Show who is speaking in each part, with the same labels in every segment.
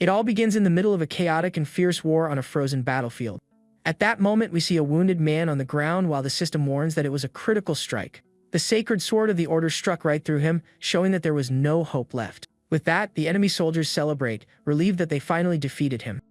Speaker 1: It all begins in the middle of a chaotic and fierce war on a frozen battlefield. At that moment, we see a wounded man on the ground while the system warns that it was a critical strike. The sacred sword of the order struck right through him, showing that there was no hope left. With that, the enemy soldiers celebrate, relieved that they finally defeated him.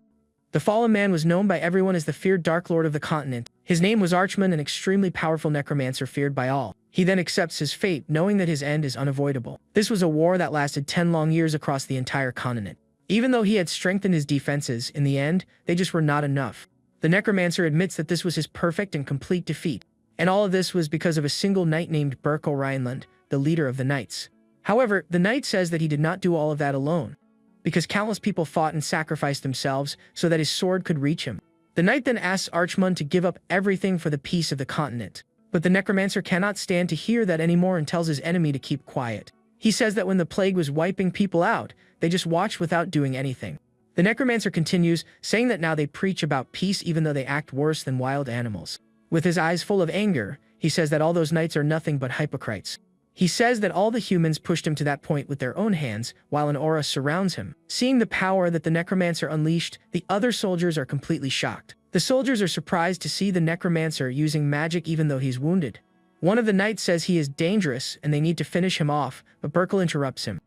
Speaker 1: The fallen man was known by everyone as the feared Dark Lord of the continent. His name was Archman, an extremely powerful necromancer feared by all. He then accepts his fate, knowing that his end is unavoidable. This was a war that lasted 10 long years across the entire continent. Even though he had strengthened his defenses, in the end, they just were not enough. The necromancer admits that this was his perfect and complete defeat. And all of this was because of a single knight named Berkel Rhineland, the leader of the knights. However, the knight says that he did not do all of that alone, because countless people fought and sacrificed themselves so that his sword could reach him. The knight then asks Archmund to give up everything for the peace of the continent. But the necromancer cannot stand to hear that anymore and tells his enemy to keep quiet. He says that when the plague was wiping people out, they just watched without doing anything. The necromancer continues, saying that now they preach about peace even though they act worse than wild animals. With his eyes full of anger, he says that all those knights are nothing but hypocrites. He says that all the humans pushed him to that point with their own hands, while an aura surrounds him. Seeing the power that the necromancer unleashed, the other soldiers are completely shocked. The soldiers are surprised to see the necromancer using magic even though he's wounded. One of the knights says he is dangerous and they need to finish him off, but Berkel interrupts him.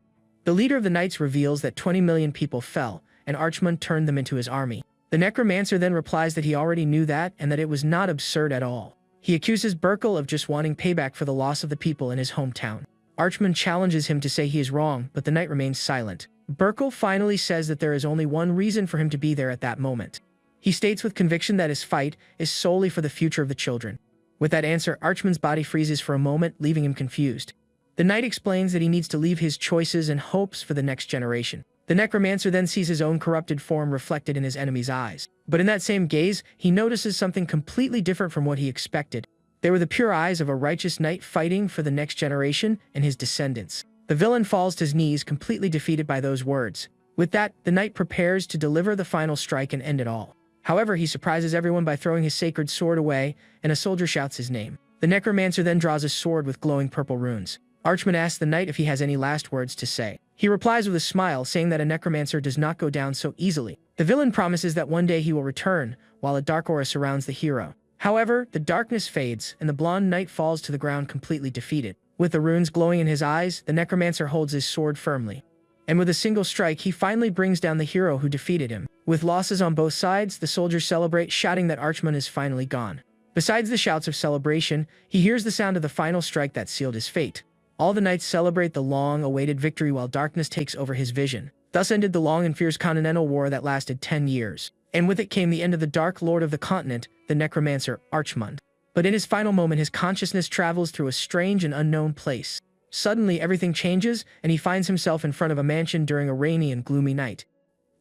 Speaker 1: The leader of the knights reveals that 20 million people fell, and Archmund turned them into his army. The necromancer then replies that he already knew that and that it was not absurd at all. He accuses Berkel of just wanting payback for the loss of the people in his hometown. Archmund challenges him to say he is wrong, but the knight remains silent. Berkel finally says that there is only one reason for him to be there at that moment. He states with conviction that his fight is solely for the future of the children. With that answer, Archmund's body freezes for a moment, leaving him confused. The knight explains that he needs to leave his choices and hopes for the next generation. The necromancer then sees his own corrupted form reflected in his enemy's eyes. But in that same gaze, he notices something completely different from what he expected. They were the pure eyes of a righteous knight fighting for the next generation and his descendants. The villain falls to his knees, completely defeated by those words. With that, the knight prepares to deliver the final strike and end it all. However, he surprises everyone by throwing his sacred sword away, and a soldier shouts his name. The necromancer then draws a sword with glowing purple runes. Archmund asks the knight if he has any last words to say. He replies with a smile, saying that a necromancer does not go down so easily. The villain promises that one day he will return, while a dark aura surrounds the hero. However, the darkness fades, and the blonde knight falls to the ground completely defeated. With the runes glowing in his eyes, the necromancer holds his sword firmly. And with a single strike, he finally brings down the hero who defeated him. With losses on both sides, the soldiers celebrate, shouting that Archmund is finally gone. Besides the shouts of celebration, he hears the sound of the final strike that sealed his fate. All the knights celebrate the long-awaited victory while darkness takes over his vision. Thus ended the long and fierce continental war that lasted 10 years. And with it came the end of the Dark Lord of the continent, the necromancer Archmund. But in his final moment, his consciousness travels through a strange and unknown place. Suddenly, everything changes, and he finds himself in front of a mansion during a rainy and gloomy night.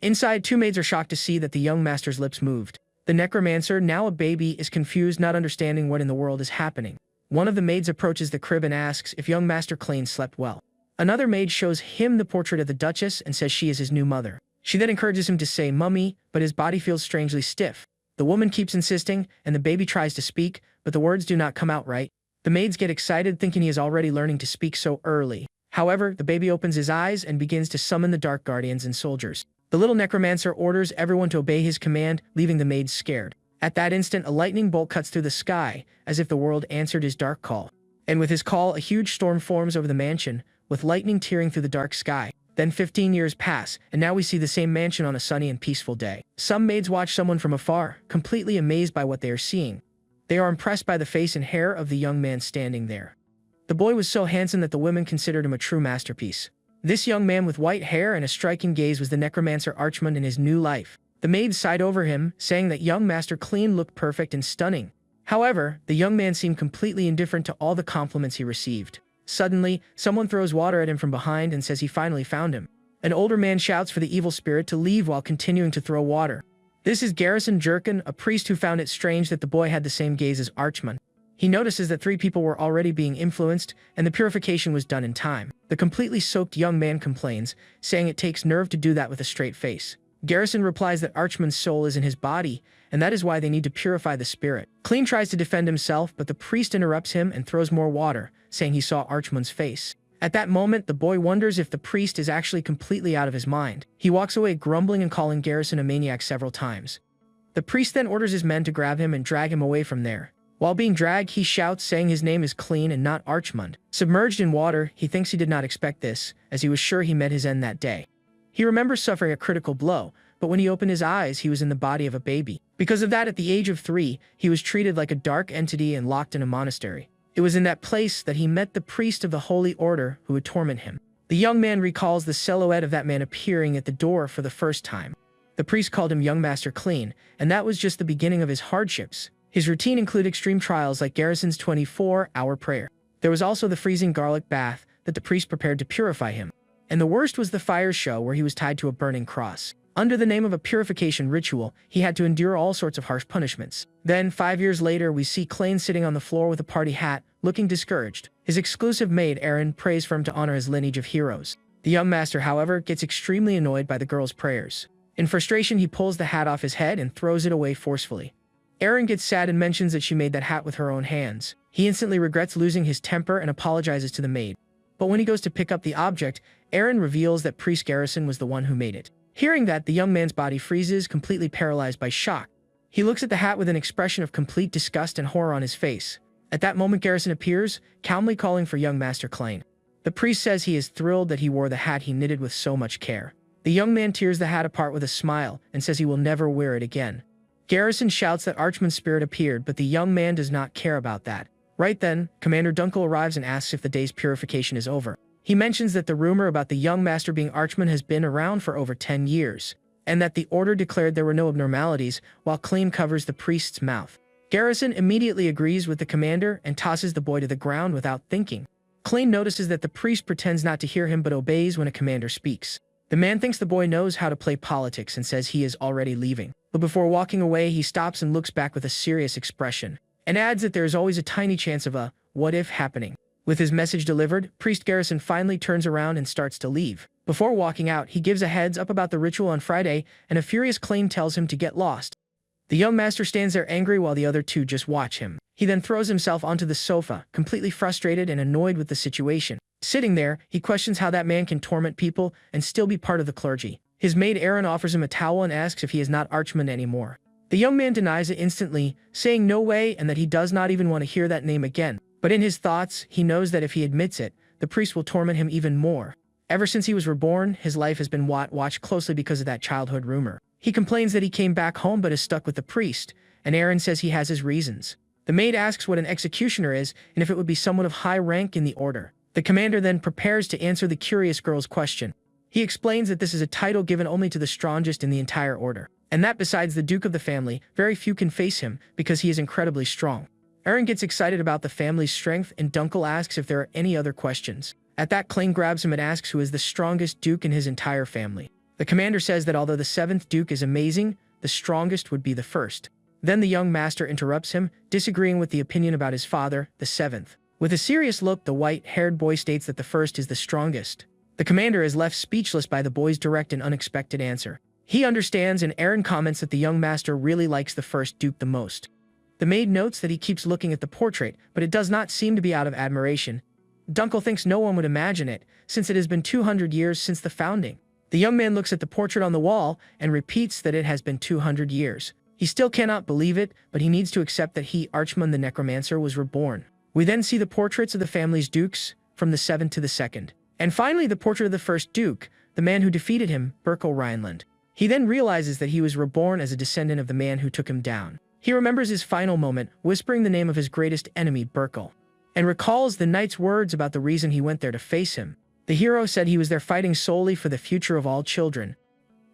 Speaker 1: Inside, two maids are shocked to see that the young master's lips moved. The necromancer, now a baby, is confused, not understanding what in the world is happening. One of the maids approaches the crib and asks if young Master Klein slept well. Another maid shows him the portrait of the Duchess and says she is his new mother. She then encourages him to say mummy, but his body feels strangely stiff. The woman keeps insisting, and the baby tries to speak, but the words do not come out right. The maids get excited, thinking he is already learning to speak so early. However, the baby opens his eyes and begins to summon the dark guardians and soldiers. The little necromancer orders everyone to obey his command, leaving the maids scared. At that instant, a lightning bolt cuts through the sky, as if the world answered his dark call. And with his call, a huge storm forms over the mansion, with lightning tearing through the dark sky. Then 15 years pass, and now we see the same mansion on a sunny and peaceful day. Some maids watch someone from afar, completely amazed by what they are seeing. They are impressed by the face and hair of the young man standing there. The boy was so handsome that the women considered him a true masterpiece. This young man with white hair and a striking gaze was the necromancer Archmund in his new life. The maids sighed over him, saying that young Master Klein looked perfect and stunning. However, the young man seemed completely indifferent to all the compliments he received. Suddenly, someone throws water at him from behind and says he finally found him. An older man shouts for the evil spirit to leave while continuing to throw water. This is Garrison Jerkin, a priest who found it strange that the boy had the same gaze as Archmund. He notices that 3 people were already being influenced, and the purification was done in time. The completely soaked young man complains, saying it takes nerve to do that with a straight face. Garrison replies that Archmund's soul is in his body, and that is why they need to purify the spirit. Klein tries to defend himself, but the priest interrupts him and throws more water, saying he saw Archmund's face. At that moment, the boy wonders if the priest is actually completely out of his mind. He walks away grumbling and calling Garrison a maniac several times. The priest then orders his men to grab him and drag him away from there. While being dragged, he shouts, saying his name is Clean and not Archmund. Submerged in water, he thinks he did not expect this, as he was sure he met his end that day. He remembers suffering a critical blow, but when he opened his eyes, he was in the body of a baby. Because of that, at the age of 3, he was treated like a dark entity and locked in a monastery. It was in that place that he met the priest of the Holy Order who would torment him. The young man recalls the silhouette of that man appearing at the door for the first time. The priest called him Young Master Clean, and that was just the beginning of his hardships. His routine included extreme trials like Garrison's 24-hour prayer. There was also the freezing garlic bath that the priest prepared to purify him. And the worst was the fire show where he was tied to a burning cross. Under the name of a purification ritual, he had to endure all sorts of harsh punishments. Then, 5 years later, we see Klain sitting on the floor with a party hat, looking discouraged. His exclusive maid, Erin, prays for him to honor his lineage of heroes. The young master, however, gets extremely annoyed by the girl's prayers. In frustration, he pulls the hat off his head and throws it away forcefully. Erin gets sad and mentions that she made that hat with her own hands. He instantly regrets losing his temper and apologizes to the maid. But when he goes to pick up the object, Erin reveals that Priest Garrison was the one who made it. Hearing that, the young man's body freezes, completely paralyzed by shock. He looks at the hat with an expression of complete disgust and horror on his face. At that moment, Garrison appears, calmly calling for young Master Klain. The priest says he is thrilled that he wore the hat he knitted with so much care. The young man tears the hat apart with a smile and says he will never wear it again. Garrison shouts that Archman's spirit appeared, but the young man does not care about that. Right then, Commander Dunkel arrives and asks if the day's purification is over. He mentions that the rumor about the young master being Archman has been around for over 10 years, and that the order declared there were no abnormalities, while Klain covers the priest's mouth. Garrison immediately agrees with the commander and tosses the boy to the ground without thinking. Klain notices that the priest pretends not to hear him but obeys when a commander speaks. The man thinks the boy knows how to play politics and says he is already leaving. But before walking away, he stops and looks back with a serious expression, and adds that there is always a tiny chance of a what-if happening. With his message delivered, Priest Garrison finally turns around and starts to leave. Before walking out, he gives a heads up about the ritual on Friday, and a furious Klain tells him to get lost. The young master stands there angry while the other two just watch him. He then throws himself onto the sofa, completely frustrated and annoyed with the situation. Sitting there, he questions how that man can torment people and still be part of the clergy. His maid Erin offers him a towel and asks if he is not Archman anymore. The young man denies it instantly, saying no way and that he does not even want to hear that name again. But in his thoughts, he knows that if he admits it, the priest will torment him even more. Ever since he was reborn, his life has been watched closely because of that childhood rumor. He complains that he came back home but is stuck with the priest, and Erin says he has his reasons. The maid asks what an executioner is and if it would be someone of high rank in the order. The commander then prepares to answer the curious girl's question. He explains that this is a title given only to the strongest in the entire order, and that besides the Duke of the family, very few can face him because he is incredibly strong. Erin gets excited about the family's strength, and Dunkel asks if there are any other questions. At that, Klain grabs him and asks who is the strongest Duke in his entire family. The commander says that although the 7th Duke is amazing, the strongest would be the 1st. Then the young master interrupts him, disagreeing with the opinion about his father, the 7th. With a serious look, the white-haired boy states that the 1st is the strongest. The commander is left speechless by the boy's direct and unexpected answer. He understands, and Erin comments that the young master really likes the 1st Duke the most. The maid notes that he keeps looking at the portrait, but it does not seem to be out of admiration. Dunkel thinks no one would imagine it, since it has been 200 years since the founding. The young man looks at the portrait on the wall and repeats that it has been 200 years. He still cannot believe it, but he needs to accept that he, Archman the Necromancer, was reborn. We then see the portraits of the family's dukes, from the 7th to the 2nd. And finally, the portrait of the 1st Duke, the man who defeated him, Berkel Rhineland. He then realizes that he was reborn as a descendant of the man who took him down. He remembers his final moment, whispering the name of his greatest enemy, Berkel, and recalls the knight's words about the reason he went there to face him. The hero said he was there fighting solely for the future of all children.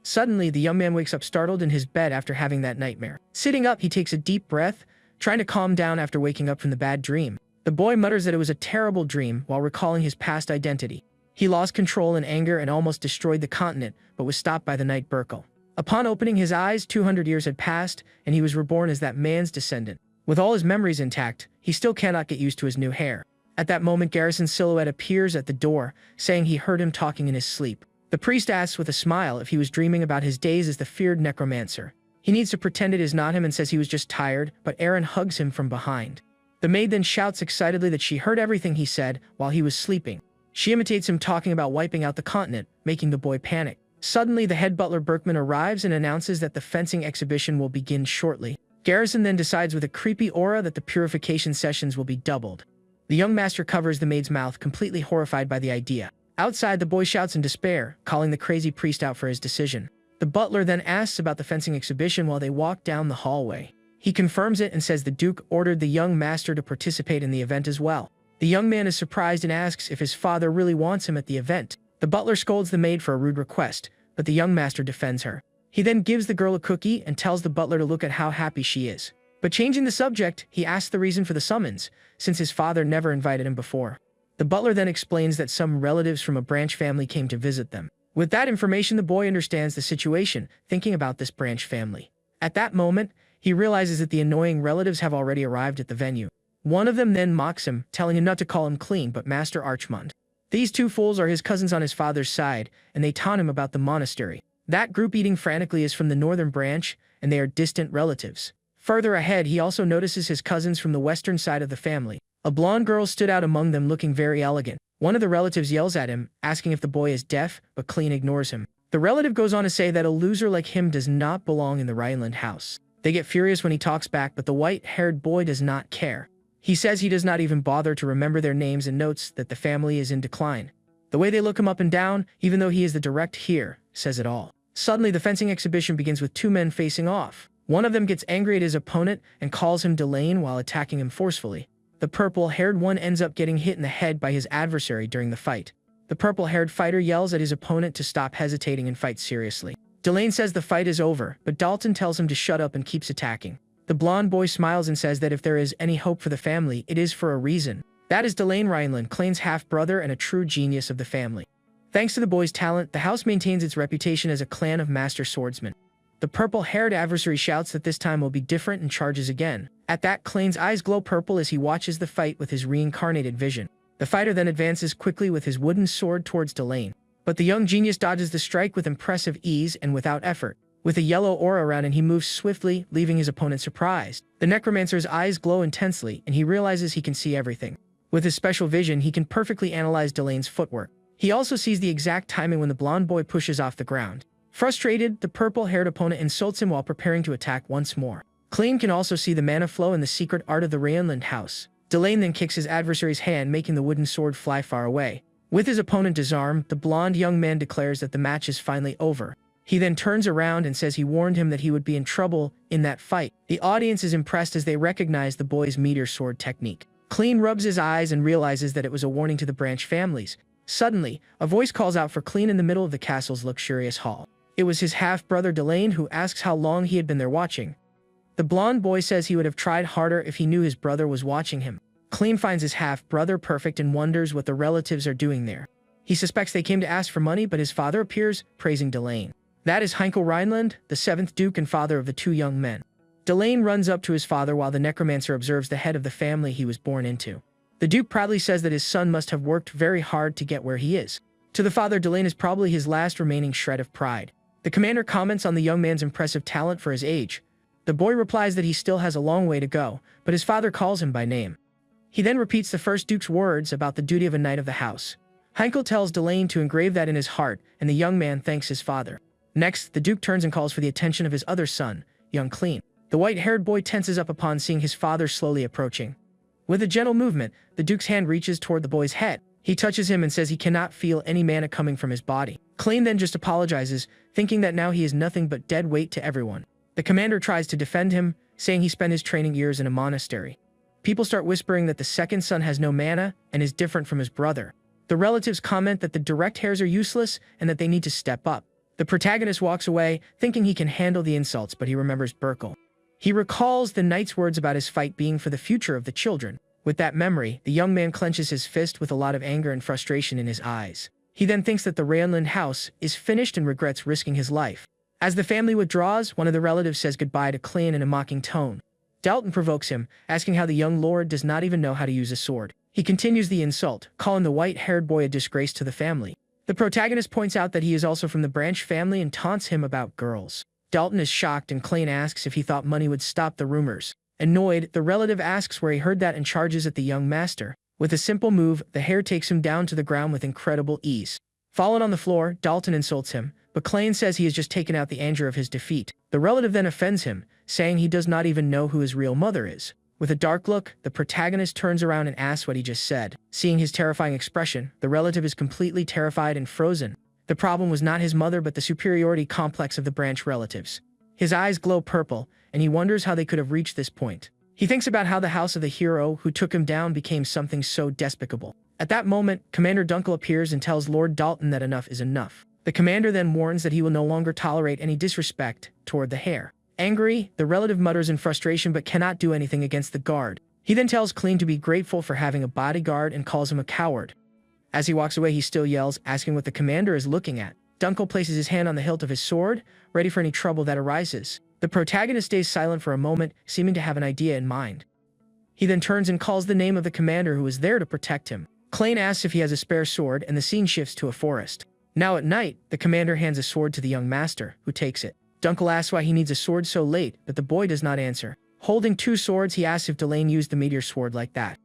Speaker 1: Suddenly, the young man wakes up startled in his bed after having that nightmare. Sitting up, he takes a deep breath, trying to calm down after waking up from the bad dream. The boy mutters that it was a terrible dream while recalling his past identity. He lost control in anger and almost destroyed the continent, but was stopped by the knight Berkel. Upon opening his eyes, 200 years had passed, and he was reborn as that man's descendant. With all his memories intact, he still cannot get used to his new hair. At that moment, Garrison's silhouette appears at the door, saying he heard him talking in his sleep. The priest asks with a smile if he was dreaming about his days as the feared necromancer. He needs to pretend it is not him and says he was just tired, but Erin hugs him from behind. The maid then shouts excitedly that she heard everything he said while he was sleeping. She imitates him talking about wiping out the continent, making the boy panic. Suddenly, the head butler Berkman arrives and announces that the fencing exhibition will begin shortly. Garrison then decides with a creepy aura that the purification sessions will be doubled. The young master covers the maid's mouth, completely horrified by the idea. Outside, the boy shouts in despair, calling the crazy priest out for his decision. The butler then asks about the fencing exhibition while they walk down the hallway. He confirms it and says the Duke ordered the young master to participate in the event as well. The young man is surprised and asks if his father really wants him at the event. The butler scolds the maid for a rude request, but the young master defends her. He then gives the girl a cookie and tells the butler to look at how happy she is. But changing the subject, he asks the reason for the summons, since his father never invited him before. The butler then explains that some relatives from a branch family came to visit them. With that information, the boy understands the situation, thinking about this branch family. At that moment, he realizes that the annoying relatives have already arrived at the venue. One of them then mocks him, telling him not to call him clean but Master Archmond. These two fools are his cousins on his father's side, and they taunt him about the monastery. That group eating frantically is from the northern branch, and they are distant relatives. Further ahead, he also notices his cousins from the western side of the family. A blonde girl stood out among them looking very elegant. One of the relatives yells at him, asking if the boy is deaf, but Clean ignores him. The relative goes on to say that a loser like him does not belong in the Rhineland house. They get furious when he talks back, but the white-haired boy does not care. He says he does not even bother to remember their names and notes that the family is in decline. The way they look him up and down, even though he is the direct heir, says it all. Suddenly, the fencing exhibition begins with two men facing off. One of them gets angry at his opponent and calls him Delane while attacking him forcefully. The purple-haired one ends up getting hit in the head by his adversary during the fight. The purple-haired fighter yells at his opponent to stop hesitating and fight seriously. Delane says the fight is over, but Dalton tells him to shut up and keeps attacking. The blonde boy smiles and says that if there is any hope for the family, it is for a reason. That is Delane Rhineland, Clayne's half-brother and a true genius of the family. Thanks to the boy's talent, the house maintains its reputation as a clan of master swordsmen. The purple-haired adversary shouts that this time will be different and charges again. At that, Clayne's eyes glow purple as he watches the fight with his reincarnated vision. The fighter then advances quickly with his wooden sword towards Delane. But the young genius dodges the strike with impressive ease and without effort. With a yellow aura around him, he moves swiftly, leaving his opponent surprised. The necromancer's eyes glow intensely, and he realizes he can see everything. With his special vision, he can perfectly analyze Delane's footwork. He also sees the exact timing when the blonde boy pushes off the ground. Frustrated, the purple-haired opponent insults him while preparing to attack once more. Clayne can also see the mana flow and the secret art of the Rhineland house. Delane then kicks his adversary's hand, making the wooden sword fly far away. With his opponent disarmed, the blonde young man declares that the match is finally over. He then turns around and says he warned him that he would be in trouble in that fight. The audience is impressed as they recognize the boy's meteor sword technique. Clayne rubs his eyes and realizes that it was a warning to the branch families. Suddenly, a voice calls out for Clayne in the middle of the castle's luxurious hall. It was his half-brother Delane who asks how long he had been there watching. The blonde boy says he would have tried harder if he knew his brother was watching him. Clayne finds his half-brother perfect and wonders what the relatives are doing there. He suspects they came to ask for money, but his father appears, praising Delane. That is Heinkel Rhineland, the 7th Duke and father of the two young men. Delane runs up to his father while the necromancer observes the head of the family he was born into. The Duke proudly says that his son must have worked very hard to get where he is. To the father, Delane is probably his last remaining shred of pride. The commander comments on the young man's impressive talent for his age. The boy replies that he still has a long way to go, but his father calls him by name. He then repeats the first Duke's words about the duty of a knight of the house. Heinkel tells Delane to engrave that in his heart, and the young man thanks his father. Next, the Duke turns and calls for the attention of his other son, young Clean. The white-haired boy tenses up upon seeing his father slowly approaching. With a gentle movement, the Duke's hand reaches toward the boy's head. He touches him and says he cannot feel any mana coming from his body. Clean then just apologizes, thinking that now he is nothing but dead weight to everyone. The commander tries to defend him, saying he spent his training years in a monastery. People start whispering that the second son has no mana and is different from his brother. The relatives comment that the direct heirs are useless and that they need to step up. The protagonist walks away, thinking he can handle the insults, but he remembers Burkle. He recalls the knight's words about his fight being for the future of the children. With that memory, the young man clenches his fist with a lot of anger and frustration in his eyes. He then thinks that the Rhineland house is finished and regrets risking his life. As the family withdraws, one of the relatives says goodbye to Clayne in a mocking tone. Dalton provokes him, asking how the young lord does not even know how to use a sword. He continues the insult, calling the white-haired boy a disgrace to the family. The protagonist points out that he is also from the Branch family and taunts him about girls. Dalton is shocked and Clayne asks if he thought money would stop the rumors. Annoyed, the relative asks where he heard that and charges at the young master. With a simple move, the hare takes him down to the ground with incredible ease. Fallen on the floor, Dalton insults him, but Klain says he has just taken out the anger of his defeat. The relative then offends him, saying he does not even know who his real mother is. With a dark look, the protagonist turns around and asks what he just said. Seeing his terrifying expression, the relative is completely terrified and frozen. The problem was not his mother but the superiority complex of the branch relatives. His eyes glow purple, and he wonders how they could have reached this point. He thinks about how the house of the hero who took him down became something so despicable. At that moment, Commander Dunkel appears and tells Lord Dalton that enough is enough. The commander then warns that he will no longer tolerate any disrespect toward the hare. Angry, the relative mutters in frustration but cannot do anything against the guard. He then tells Klain to be grateful for having a bodyguard and calls him a coward. As he walks away, he still yells, asking what the commander is looking at. Dunkel places his hand on the hilt of his sword, ready for any trouble that arises. The protagonist stays silent for a moment, seeming to have an idea in mind. He then turns and calls the name of the commander who is there to protect him. Klain asks if he has a spare sword, and the scene shifts to a forest. Now at night, the commander hands a sword to the young master, who takes it. Dunkel asks why he needs a sword so late, but the boy does not answer. Holding two swords, he asks if Delane used the meteor sword like that.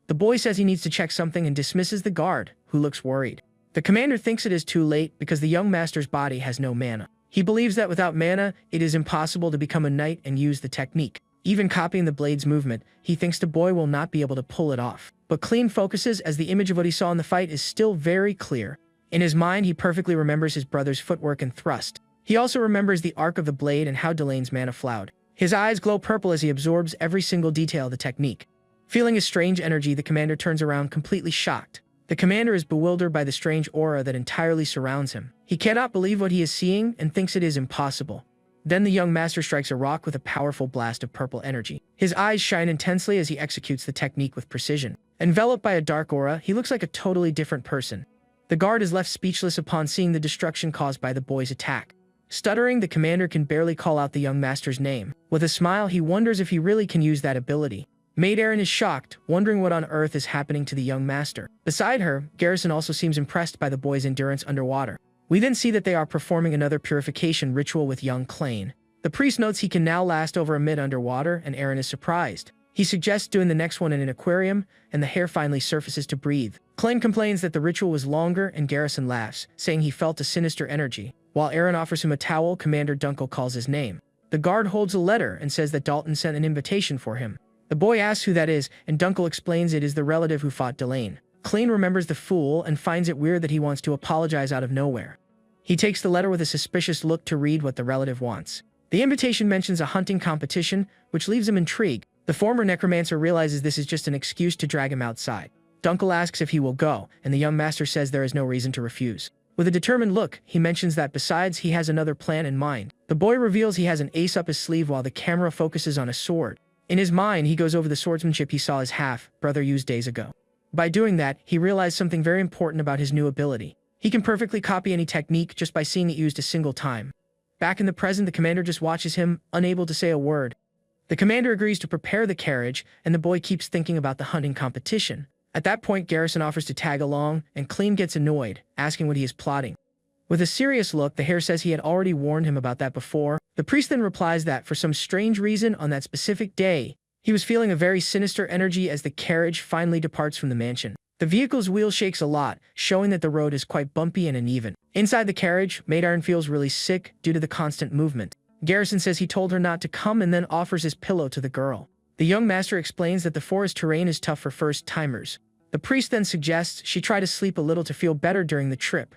Speaker 1: The boy says he needs to check something and dismisses the guard, who looks worried. The commander thinks it is too late because the young master's body has no mana. He believes that without mana, it is impossible to become a knight and use the technique. Even copying the blade's movement, he thinks the boy will not be able to pull it off. But Klain focuses as the image of what he saw in the fight is still very clear. In his mind, he perfectly remembers his brother's footwork and thrust. He also remembers the arc of the blade and how Delane's mana flowed. His eyes glow purple as he absorbs every single detail of the technique. Feeling a strange energy, the commander turns around completely shocked. The commander is bewildered by the strange aura that entirely surrounds him. He cannot believe what he is seeing and thinks it is impossible. Then the young master strikes a rock with a powerful blast of purple energy. His eyes shine intensely as he executes the technique with precision. Enveloped by a dark aura, he looks like a totally different person. The guard is left speechless upon seeing the destruction caused by the boy's attack. Stuttering, the commander can barely call out the young master's name. With a smile, he wonders if he really can use that ability. Maid Erin is shocked, wondering what on earth is happening to the young master. Beside her, Garrison also seems impressed by the boy's endurance underwater. We then see that they are performing another purification ritual with young Klain. The priest notes he can now last over a minute underwater, and Erin is surprised. He suggests doing the next one in an aquarium, and the hare finally surfaces to breathe. Klain complains that the ritual was longer, and Garrison laughs, saying he felt a sinister energy. While Erin offers him a towel, Commander Dunkel calls his name. The guard holds a letter and says that Dalton sent an invitation for him. The boy asks who that is, and Dunkel explains it is the relative who fought Delane. Klain remembers the fool and finds it weird that he wants to apologize out of nowhere. He takes the letter with a suspicious look to read what the relative wants. The invitation mentions a hunting competition, which leaves him intrigued. The former necromancer realizes this is just an excuse to drag him outside. Dunkel asks if he will go, and the young master says there is no reason to refuse. With a determined look, he mentions that besides, he has another plan in mind. The boy reveals he has an ace up his sleeve while the camera focuses on a sword. In his mind, he goes over the swordsmanship he saw his half-brother use days ago. By doing that, he realized something very important about his new ability. He can perfectly copy any technique just by seeing it used a single time. Back in the present, the commander just watches him, unable to say a word. The commander agrees to prepare the carriage, and the boy keeps thinking about the hunting competition. At that point, Garrison offers to tag along, and Klain gets annoyed, asking what he is plotting. With a serious look, the hare says he had already warned him about that before. The priest then replies that, for some strange reason, on that specific day, he was feeling a very sinister energy as the carriage finally departs from the mansion. The vehicle's wheel shakes a lot, showing that the road is quite bumpy and uneven. Inside the carriage, Maid Erin feels really sick due to the constant movement. Garrison says he told her not to come and then offers his pillow to the girl. The young master explains that the forest terrain is tough for first-timers. The priest then suggests she try to sleep a little to feel better during the trip.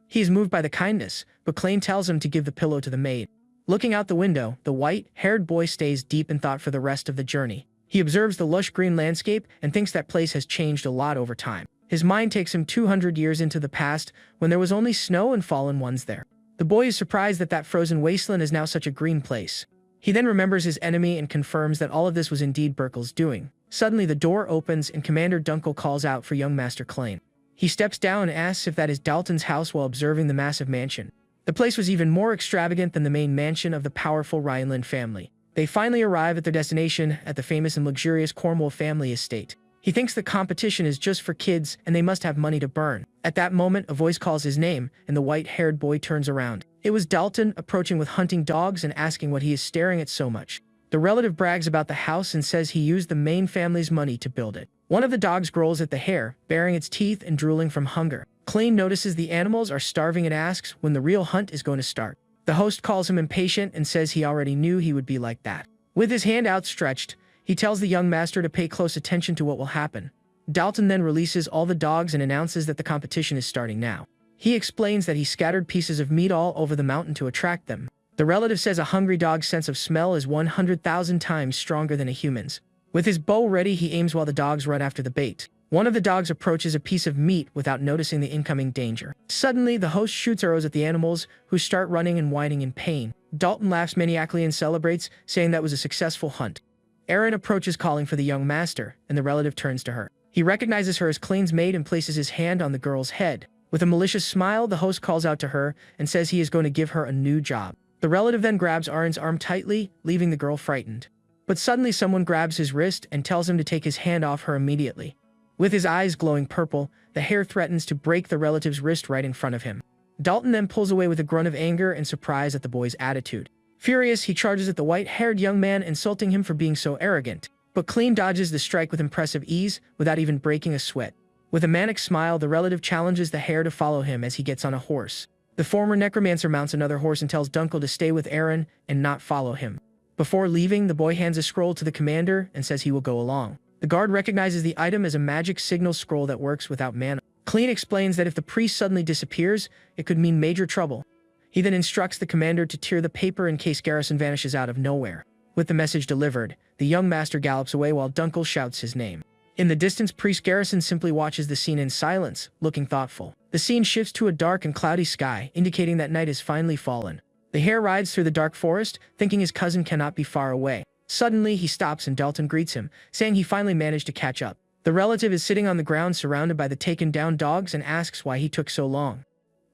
Speaker 1: He is moved by the kindness, but Klain tells him to give the pillow to the maid. Looking out the window, the white-haired boy stays deep in thought for the rest of the journey. He observes the lush green landscape and thinks that place has changed a lot over time. His mind takes him 200 years into the past when there was only snow and fallen ones there. The boy is surprised that that frozen wasteland is now such a green place. He then remembers his enemy and confirms that all of this was indeed Burkle's doing. Suddenly the door opens and Commander Dunkel calls out for young Master Klain. He steps down and asks if that is Dalton's house while observing the massive mansion. The place was even more extravagant than the main mansion of the powerful Rhineland family. They finally arrive at their destination at the famous and luxurious Cornwall family estate. He thinks the competition is just for kids and they must have money to burn. At that moment, a voice calls his name and the white-haired boy turns around. It was Dalton, approaching with hunting dogs and asking what he is staring at so much. The relative brags about the house and says he used the main family's money to build it. One of the dogs growls at the hare, baring its teeth and drooling from hunger. Klein notices the animals are starving and asks when the real hunt is going to start. The host calls him impatient and says he already knew he would be like that. With his hand outstretched, he tells the young master to pay close attention to what will happen. Dalton then releases all the dogs and announces that the competition is starting now. He explains that he scattered pieces of meat all over the mountain to attract them. The relative says a hungry dog's sense of smell is 100,000 times stronger than a human's. With his bow ready, he aims while the dogs run after the bait. One of the dogs approaches a piece of meat without noticing the incoming danger. Suddenly, the host shoots arrows at the animals, who start running and whining in pain. Dalton laughs maniacally and celebrates, saying that was a successful hunt. Aaron approaches calling for the young master, and the relative turns to her. He recognizes her as Klein's maid and places his hand on the girl's head. With a malicious smile, the host calls out to her and says he is going to give her a new job. The relative then grabs Aaron's arm tightly, leaving the girl frightened. But suddenly someone grabs his wrist and tells him to take his hand off her immediately. With his eyes glowing purple, the hare threatens to break the relative's wrist right in front of him. Dalton then pulls away with a grunt of anger and surprise at the boy's attitude. Furious, he charges at the white-haired young man, insulting him for being so arrogant. But Klein dodges the strike with impressive ease, without even breaking a sweat. With a manic smile, the relative challenges the hare to follow him as he gets on a horse. The former necromancer mounts another horse and tells Dunkel to stay with Aaron and not follow him. Before leaving, the boy hands a scroll to the commander and says he will go along. The guard recognizes the item as a magic signal scroll that works without mana. Klein explains that if the priest suddenly disappears, it could mean major trouble. He then instructs the commander to tear the paper in case Garrison vanishes out of nowhere. With the message delivered, the young master gallops away while Dunkel shouts his name. In the distance, Priest Garrison simply watches the scene in silence, looking thoughtful. The scene shifts to a dark and cloudy sky, indicating that night has finally fallen. The hare rides through the dark forest, thinking his cousin cannot be far away. Suddenly, he stops and Dalton greets him, saying he finally managed to catch up. The relative is sitting on the ground surrounded by the taken-down dogs and asks why he took so long.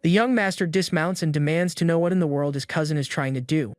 Speaker 1: The young master dismounts and demands to know what in the world his cousin is trying to do.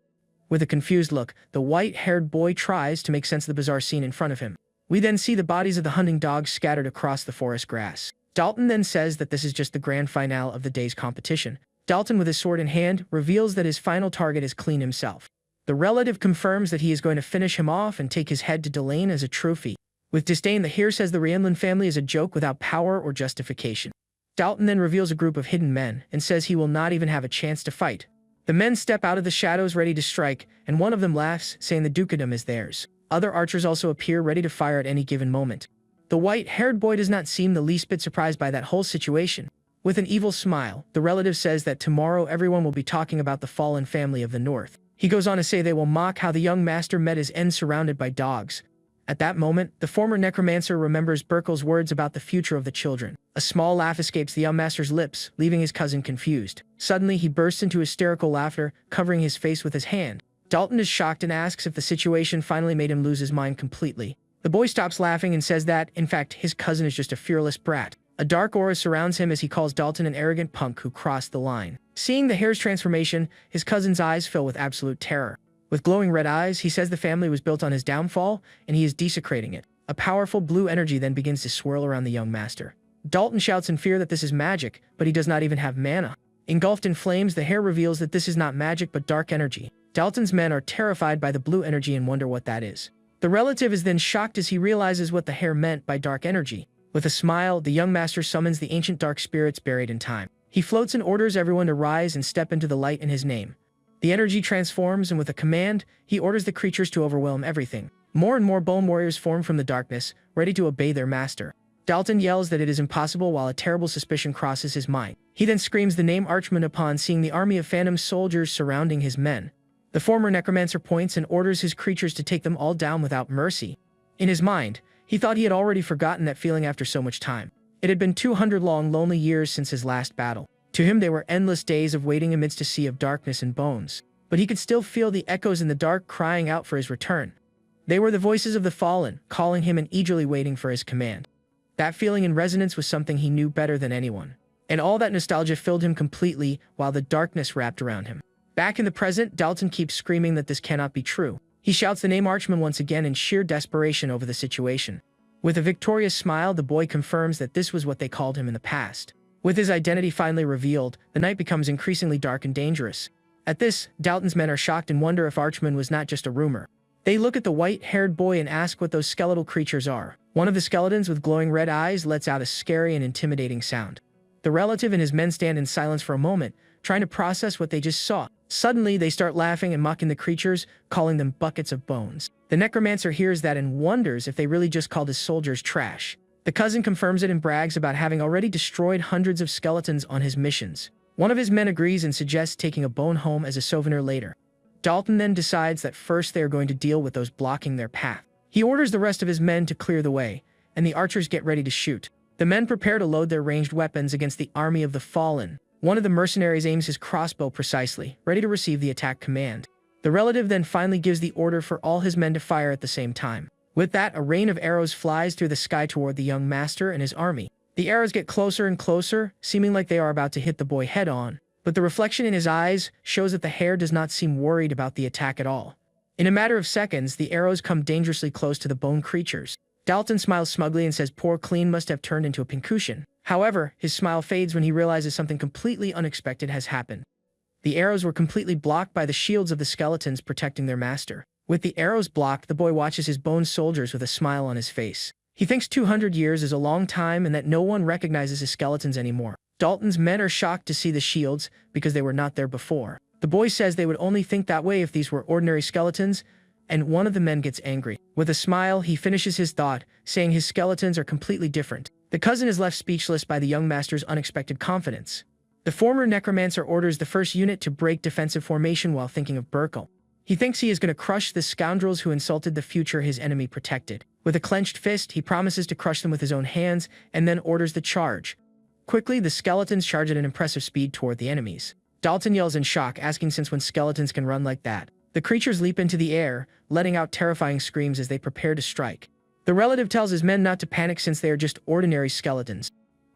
Speaker 1: With a confused look, the white-haired boy tries to make sense of the bizarre scene in front of him. We then see the bodies of the hunting dogs scattered across the forest grass. Dalton then says that this is just the grand finale of the day's competition. Dalton, with his sword in hand, reveals that his final target is Klein himself. The relative confirms that he is going to finish him off and take his head to Delane as a trophy. With disdain, the hare says the Rienlin family is a joke without power or justification. Dalton then reveals a group of hidden men and says he will not even have a chance to fight. The men step out of the shadows ready to strike, and one of them laughs, saying the dukedom is theirs. Other archers also appear ready to fire at any given moment. The white-haired boy does not seem the least bit surprised by that whole situation. With an evil smile, the relative says that tomorrow everyone will be talking about the fallen family of the north. He goes on to say they will mock how the young master met his end surrounded by dogs. At that moment, the former necromancer remembers Burkel's words about the future of the children. A small laugh escapes the young master's lips, leaving his cousin confused. Suddenly, he bursts into hysterical laughter, covering his face with his hand. Dalton is shocked and asks if the situation finally made him lose his mind completely. The boy stops laughing and says that, in fact, his cousin is just a fearless brat. A dark aura surrounds him as he calls Dalton an arrogant punk who crossed the line. Seeing the hare's transformation, his cousin's eyes fill with absolute terror. With glowing red eyes, he says the family was built on his downfall, and he is desecrating it. A powerful blue energy then begins to swirl around the young master. Dalton shouts in fear that this is magic, but he does not even have mana. Engulfed in flames, the hare reveals that this is not magic but dark energy. Dalton's men are terrified by the blue energy and wonder what that is. The relative is then shocked as he realizes what the hare meant by dark energy. With a smile, the young master summons the ancient dark spirits buried in time. He floats and orders everyone to rise and step into the light in his name. The energy transforms, and with a command, he orders the creatures to overwhelm everything. More and more bone warriors form from the darkness, ready to obey their master. Dalton yells that it is impossible while a terrible suspicion crosses his mind. He then screams the name Archman upon seeing the army of phantom soldiers surrounding his men. The former necromancer points and orders his creatures to take them all down without mercy. In his mind, he thought he had already forgotten that feeling after so much time. It had been 200 long, lonely years since his last battle. To him, they were endless days of waiting amidst a sea of darkness and bones. But he could still feel the echoes in the dark crying out for his return. They were the voices of the fallen, calling him and eagerly waiting for his command. That feeling in resonance was something he knew better than anyone. And all that nostalgia filled him completely while the darkness wrapped around him. Back in the present, Dalton keeps screaming that this cannot be true. He shouts the name Archman once again in sheer desperation over the situation. With a victorious smile, the boy confirms that this was what they called him in the past. With his identity finally revealed, the night becomes increasingly dark and dangerous. At this, Dalton's men are shocked and wonder if Archman was not just a rumor. They look at the white-haired boy and ask what those skeletal creatures are. One of the skeletons with glowing red eyes lets out a scary and intimidating sound. The relative and his men stand in silence for a moment, trying to process what they just saw. Suddenly, they start laughing and mocking the creatures, calling them buckets of bones. The necromancer hears that and wonders if they really just called his soldiers trash. The cousin confirms it and brags about having already destroyed hundreds of skeletons on his missions. One of his men agrees and suggests taking a bone home as a souvenir later. Dalton then decides that first they are going to deal with those blocking their path. He orders the rest of his men to clear the way, and the archers get ready to shoot. The men prepare to load their ranged weapons against the army of the fallen. One of the mercenaries aims his crossbow precisely, ready to receive the attack command. The relative then finally gives the order for all his men to fire at the same time. With that, a rain of arrows flies through the sky toward the young master and his army. The arrows get closer and closer, seeming like they are about to hit the boy head-on, but the reflection in his eyes shows that the hare does not seem worried about the attack at all. In a matter of seconds, the arrows come dangerously close to the bone creatures. Dalton smiles smugly and says poor Clean must have turned into a pincushion. However, his smile fades when he realizes something completely unexpected has happened. The arrows were completely blocked by the shields of the skeletons protecting their master. With the arrows blocked, the boy watches his bone soldiers with a smile on his face. He thinks 200 years is a long time and that no one recognizes his skeletons anymore. Dalton's men are shocked to see the shields because they were not there before. The boy says they would only think that way if these were ordinary skeletons, and one of the men gets angry. With a smile, he finishes his thought, saying his skeletons are completely different. The cousin is left speechless by the young master's unexpected confidence. The former necromancer orders the first unit to break defensive formation while thinking of Burkle. He thinks he is going to crush the scoundrels who insulted the future his enemy protected. With a clenched fist, he promises to crush them with his own hands and then orders the charge. Quickly, the skeletons charge at an impressive speed toward the enemies. Dalton yells in shock, asking since when skeletons can run like that. The creatures leap into the air, letting out terrifying screams as they prepare to strike. The relative tells his men not to panic since they are just ordinary skeletons.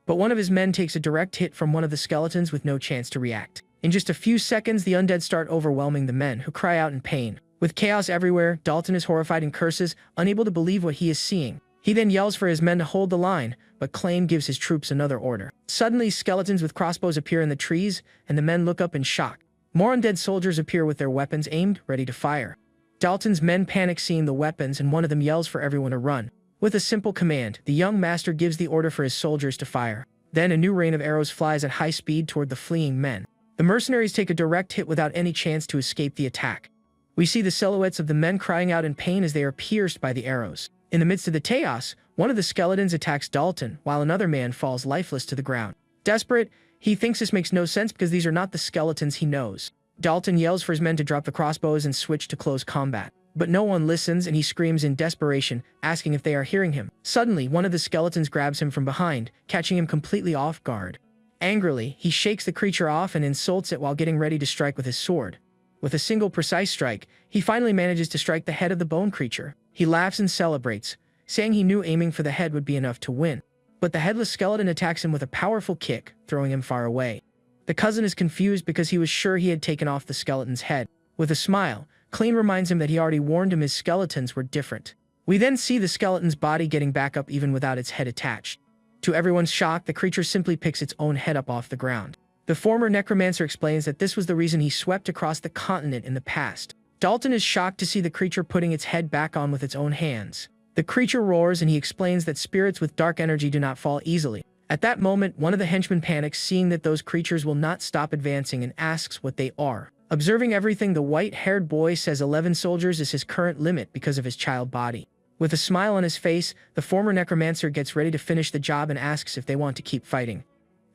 Speaker 1: But one of his men takes a direct hit from one of the skeletons with no chance to react. In just a few seconds, the undead start overwhelming the men, who cry out in pain. With chaos everywhere, Dalton is horrified and curses, unable to believe what he is seeing. He then yells for his men to hold the line, but Klain gives his troops another order. Suddenly, skeletons with crossbows appear in the trees, and the men look up in shock. More undead soldiers appear with their weapons aimed, ready to fire. Dalton's men panic seeing the weapons, and one of them yells for everyone to run. With a simple command, the young master gives the order for his soldiers to fire. Then a new rain of arrows flies at high speed toward the fleeing men. The mercenaries take a direct hit without any chance to escape the attack. We see the silhouettes of the men crying out in pain as they are pierced by the arrows. In the midst of the chaos, one of the skeletons attacks Dalton, while another man falls lifeless to the ground. Desperate, he thinks this makes no sense because these are not the skeletons he knows. Dalton yells for his men to drop the crossbows and switch to close combat. But no one listens and he screams in desperation, asking if they are hearing him. Suddenly, one of the skeletons grabs him from behind, catching him completely off guard. Angrily, he shakes the creature off and insults it while getting ready to strike with his sword. With a single precise strike, he finally manages to strike the head of the bone creature. He laughs and celebrates, saying he knew aiming for the head would be enough to win. But the headless skeleton attacks him with a powerful kick, throwing him far away. The cousin is confused because he was sure he had taken off the skeleton's head. With a smile, Clean reminds him that he already warned him his skeletons were different. We then see the skeleton's body getting back up even without its head attached. To everyone's shock, the creature simply picks its own head up off the ground. The former necromancer explains that this was the reason he swept across the continent in the past. Dalton is shocked to see the creature putting its head back on with its own hands. The creature roars and he explains that spirits with dark energy do not fall easily. At that moment, one of the henchmen panics, seeing that those creatures will not stop advancing, and asks what they are. Observing everything, the white-haired boy says 11 soldiers is his current limit because of his child body. With a smile on his face, the former necromancer gets ready to finish the job and asks if they want to keep fighting.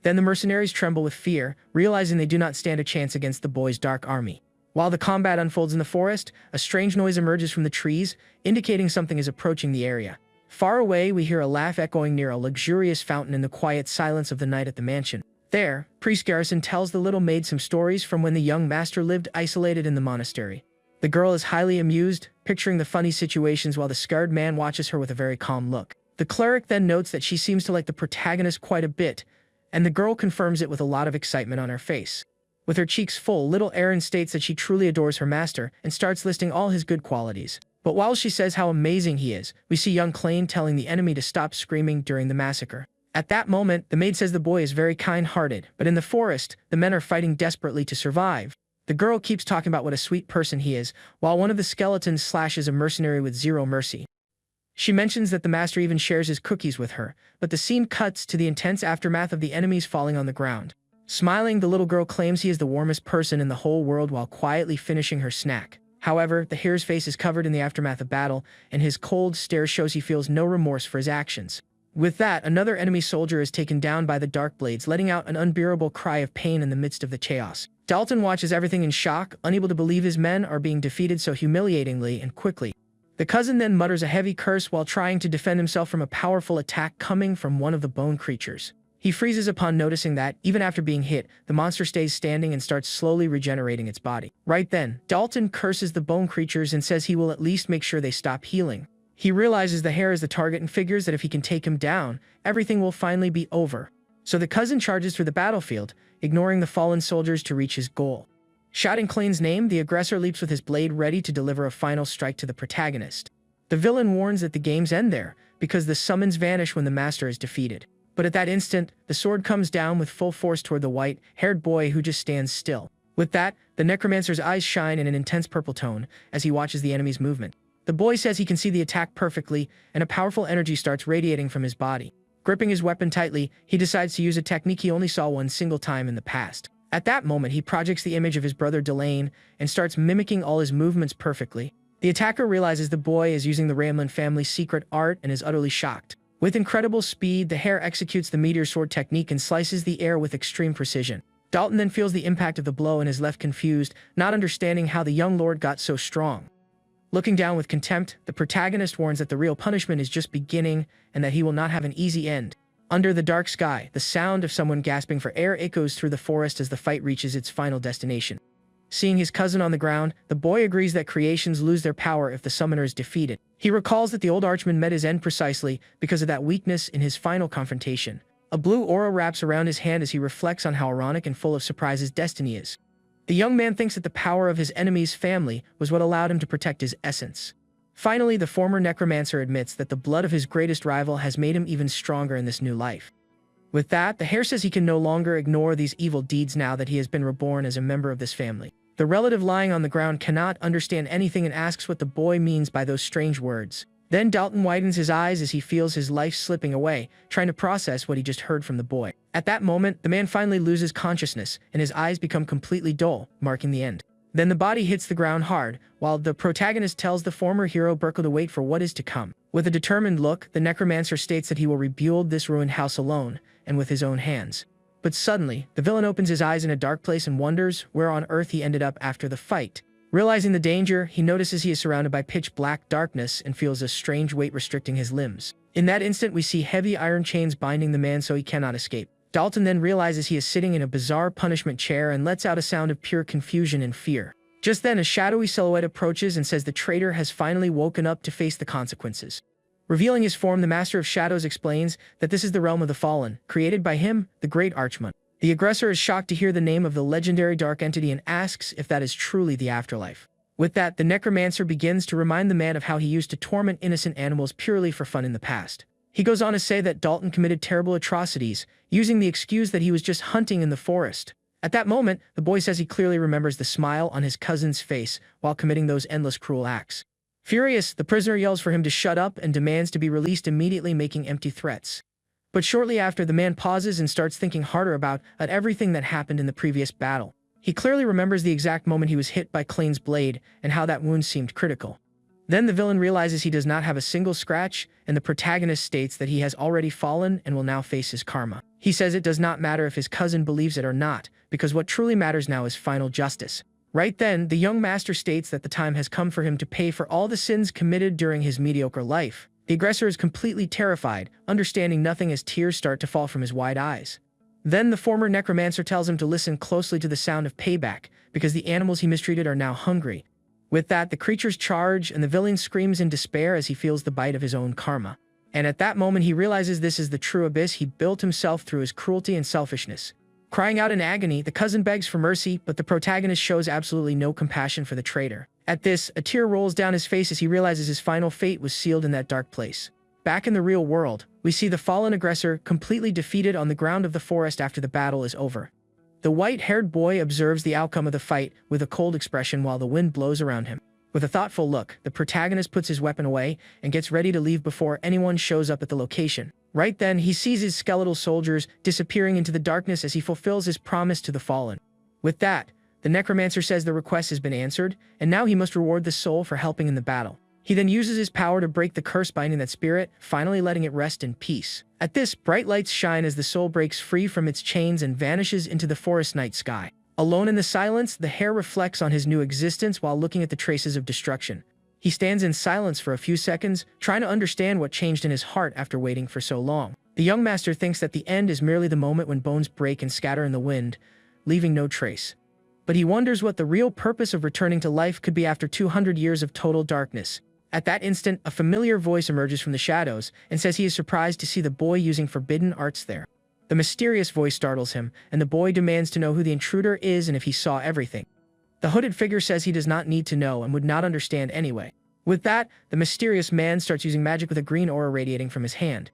Speaker 1: Then the mercenaries tremble with fear, realizing they do not stand a chance against the boy's dark army. While the combat unfolds in the forest, a strange noise emerges from the trees, indicating something is approaching the area. Far away, we hear a laugh echoing near a luxurious fountain in the quiet silence of the night at the mansion. There, Priest Garrison tells the little maid some stories from when the young master lived isolated in the monastery. The girl is highly amused, picturing the funny situations while the scarred man watches her with a very calm look. The cleric then notes that she seems to like the protagonist quite a bit, and the girl confirms it with a lot of excitement on her face. With her cheeks full, little Erin states that she truly adores her master and starts listing all his good qualities. But while she says how amazing he is, we see young Klain telling the enemy to stop screaming during the massacre. At that moment, the maid says the boy is very kind-hearted, but in the forest, the men are fighting desperately to survive. The girl keeps talking about what a sweet person he is, while one of the skeletons slashes a mercenary with zero mercy. She mentions that the master even shares his cookies with her, but the scene cuts to the intense aftermath of the enemies falling on the ground. Smiling, the little girl claims he is the warmest person in the whole world while quietly finishing her snack. However, the hero's face is covered in the aftermath of battle, and his cold stare shows he feels no remorse for his actions. With that, another enemy soldier is taken down by the dark blades, letting out an unbearable cry of pain in the midst of the chaos. Dalton watches everything in shock, unable to believe his men are being defeated so humiliatingly and quickly. The cousin then mutters a heavy curse while trying to defend himself from a powerful attack coming from one of the bone creatures. He freezes upon noticing that, even after being hit, the monster stays standing and starts slowly regenerating its body. Right then, Dalton curses the bone creatures and says he will at least make sure they stop healing. He realizes the hare is the target and figures that if he can take him down, everything will finally be over. So the cousin charges through the battlefield, ignoring the fallen soldiers to reach his goal. Shouting Klain's name, the aggressor leaps with his blade ready to deliver a final strike to the protagonist. The villain warns that the games end there, because the summons vanish when the master is defeated. But at that instant, the sword comes down with full force toward the white-haired boy who just stands still. With that, the necromancer's eyes shine in an intense purple tone as he watches the enemy's movement. The boy says he can see the attack perfectly, and a powerful energy starts radiating from his body. Gripping his weapon tightly, he decides to use a technique he only saw one single time in the past. At that moment, he projects the image of his brother Delane and starts mimicking all his movements perfectly. The attacker realizes the boy is using the Ramlin family's secret art and is utterly shocked. With incredible speed, the hare executes the meteor sword technique and slices the air with extreme precision. Dalton then feels the impact of the blow and is left confused, not understanding how the young lord got so strong. Looking down with contempt, the protagonist warns that the real punishment is just beginning and that he will not have an easy end. Under the dark sky, the sound of someone gasping for air echoes through the forest as the fight reaches its final destination. Seeing his cousin on the ground, the boy agrees that creations lose their power if the summoner is defeated. He recalls that the old archman met his end precisely because of that weakness in his final confrontation. A blue aura wraps around his hand as he reflects on how ironic and full of surprises destiny is. The young man thinks that the power of his enemy's family was what allowed him to protect his essence. Finally, the former necromancer admits that the blood of his greatest rival has made him even stronger in this new life. With that, the hare says he can no longer ignore these evil deeds now that he has been reborn as a member of this family. The relative lying on the ground cannot understand anything and asks what the boy means by those strange words. Then Dalton widens his eyes as he feels his life slipping away, trying to process what he just heard from the boy. At that moment, the man finally loses consciousness, and his eyes become completely dull, marking the end. Then the body hits the ground hard, while the protagonist tells the former hero Burkle to wait for what is to come. With a determined look, the necromancer states that he will rebuild this ruined house alone, and with his own hands. But suddenly, the villain opens his eyes in a dark place and wonders where on earth he ended up after the fight. Realizing the danger, he notices he is surrounded by pitch-black darkness and feels a strange weight restricting his limbs. In that instant, we see heavy iron chains binding the man so he cannot escape. Dalton then realizes he is sitting in a bizarre punishment chair and lets out a sound of pure confusion and fear. Just then, a shadowy silhouette approaches and says the traitor has finally woken up to face the consequences. Revealing his form, the Master of Shadows explains that this is the realm of the fallen, created by him, the Great Archman. The aggressor is shocked to hear the name of the legendary dark entity and asks if that is truly the afterlife. With that, the necromancer begins to remind the man of how he used to torment innocent animals purely for fun in the past. He goes on to say that Dalton committed terrible atrocities, using the excuse that he was just hunting in the forest. At that moment, the boy says he clearly remembers the smile on his cousin's face while committing those endless cruel acts. Furious, the prisoner yells for him to shut up and demands to be released immediately, making empty threats. But shortly after, the man pauses and starts thinking harder about everything that happened in the previous battle. He clearly remembers the exact moment he was hit by Klain's blade and how that wound seemed critical. Then the villain realizes he does not have a single scratch, and the protagonist states that he has already fallen and will now face his karma. He says it does not matter if his cousin believes it or not, because what truly matters now is final justice. Right then, the young master states that the time has come for him to pay for all the sins committed during his mediocre life. The aggressor is completely terrified, understanding nothing as tears start to fall from his wide eyes. Then the former necromancer tells him to listen closely to the sound of payback, because the animals he mistreated are now hungry. With that, the creatures charge, and the villain screams in despair as he feels the bite of his own karma. And at that moment, he realizes this is the true abyss he built himself through his cruelty and selfishness. Crying out in agony, the cousin begs for mercy, but the protagonist shows absolutely no compassion for the traitor. At this, a tear rolls down his face as he realizes his final fate was sealed in that dark place. Back in the real world, we see the fallen aggressor completely defeated on the ground of the forest after the battle is over. The white-haired boy observes the outcome of the fight with a cold expression while the wind blows around him. With a thoughtful look, the protagonist puts his weapon away and gets ready to leave before anyone shows up at the location. Right then, he sees his skeletal soldiers disappearing into the darkness as he fulfills his promise to the fallen. With that, the necromancer says the request has been answered, and now he must reward the soul for helping in the battle. He then uses his power to break the curse binding that spirit, finally letting it rest in peace. At this, bright lights shine as the soul breaks free from its chains and vanishes into the forest night sky. Alone in the silence, the hare reflects on his new existence while looking at the traces of destruction. He stands in silence for a few seconds, trying to understand what changed in his heart after waiting for so long. The young master thinks that the end is merely the moment when bones break and scatter in the wind, leaving no trace. But he wonders what the real purpose of returning to life could be after 200 years of total darkness. At that instant, a familiar voice emerges from the shadows and says he is surprised to see the boy using forbidden arts there. The mysterious voice startles him, and the boy demands to know who the intruder is and if he saw everything. The hooded figure says he does not need to know and would not understand anyway. With that, the mysterious man starts using magic with a green aura radiating from his hand.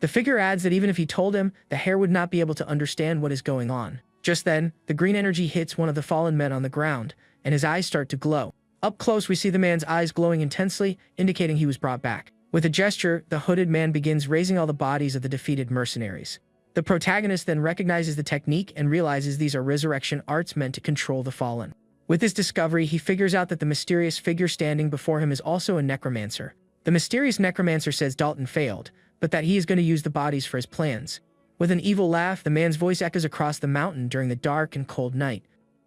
Speaker 1: The figure adds that even if he told him, the hare would not be able to understand what is going on. Just then, the green energy hits one of the fallen men on the ground, and his eyes start to glow. Up close, we see the man's eyes glowing intensely, indicating he was brought back. With a gesture, the hooded man begins raising all the bodies of the defeated mercenaries. The protagonist then recognizes the technique and realizes these are resurrection arts meant to control the fallen. With this discovery, he figures out that the mysterious figure standing before him is also a necromancer. The mysterious necromancer says Dalton failed, but that he is going to use the bodies for his plans. With an evil laugh, the man's voice echoes across the mountain during the dark and cold night.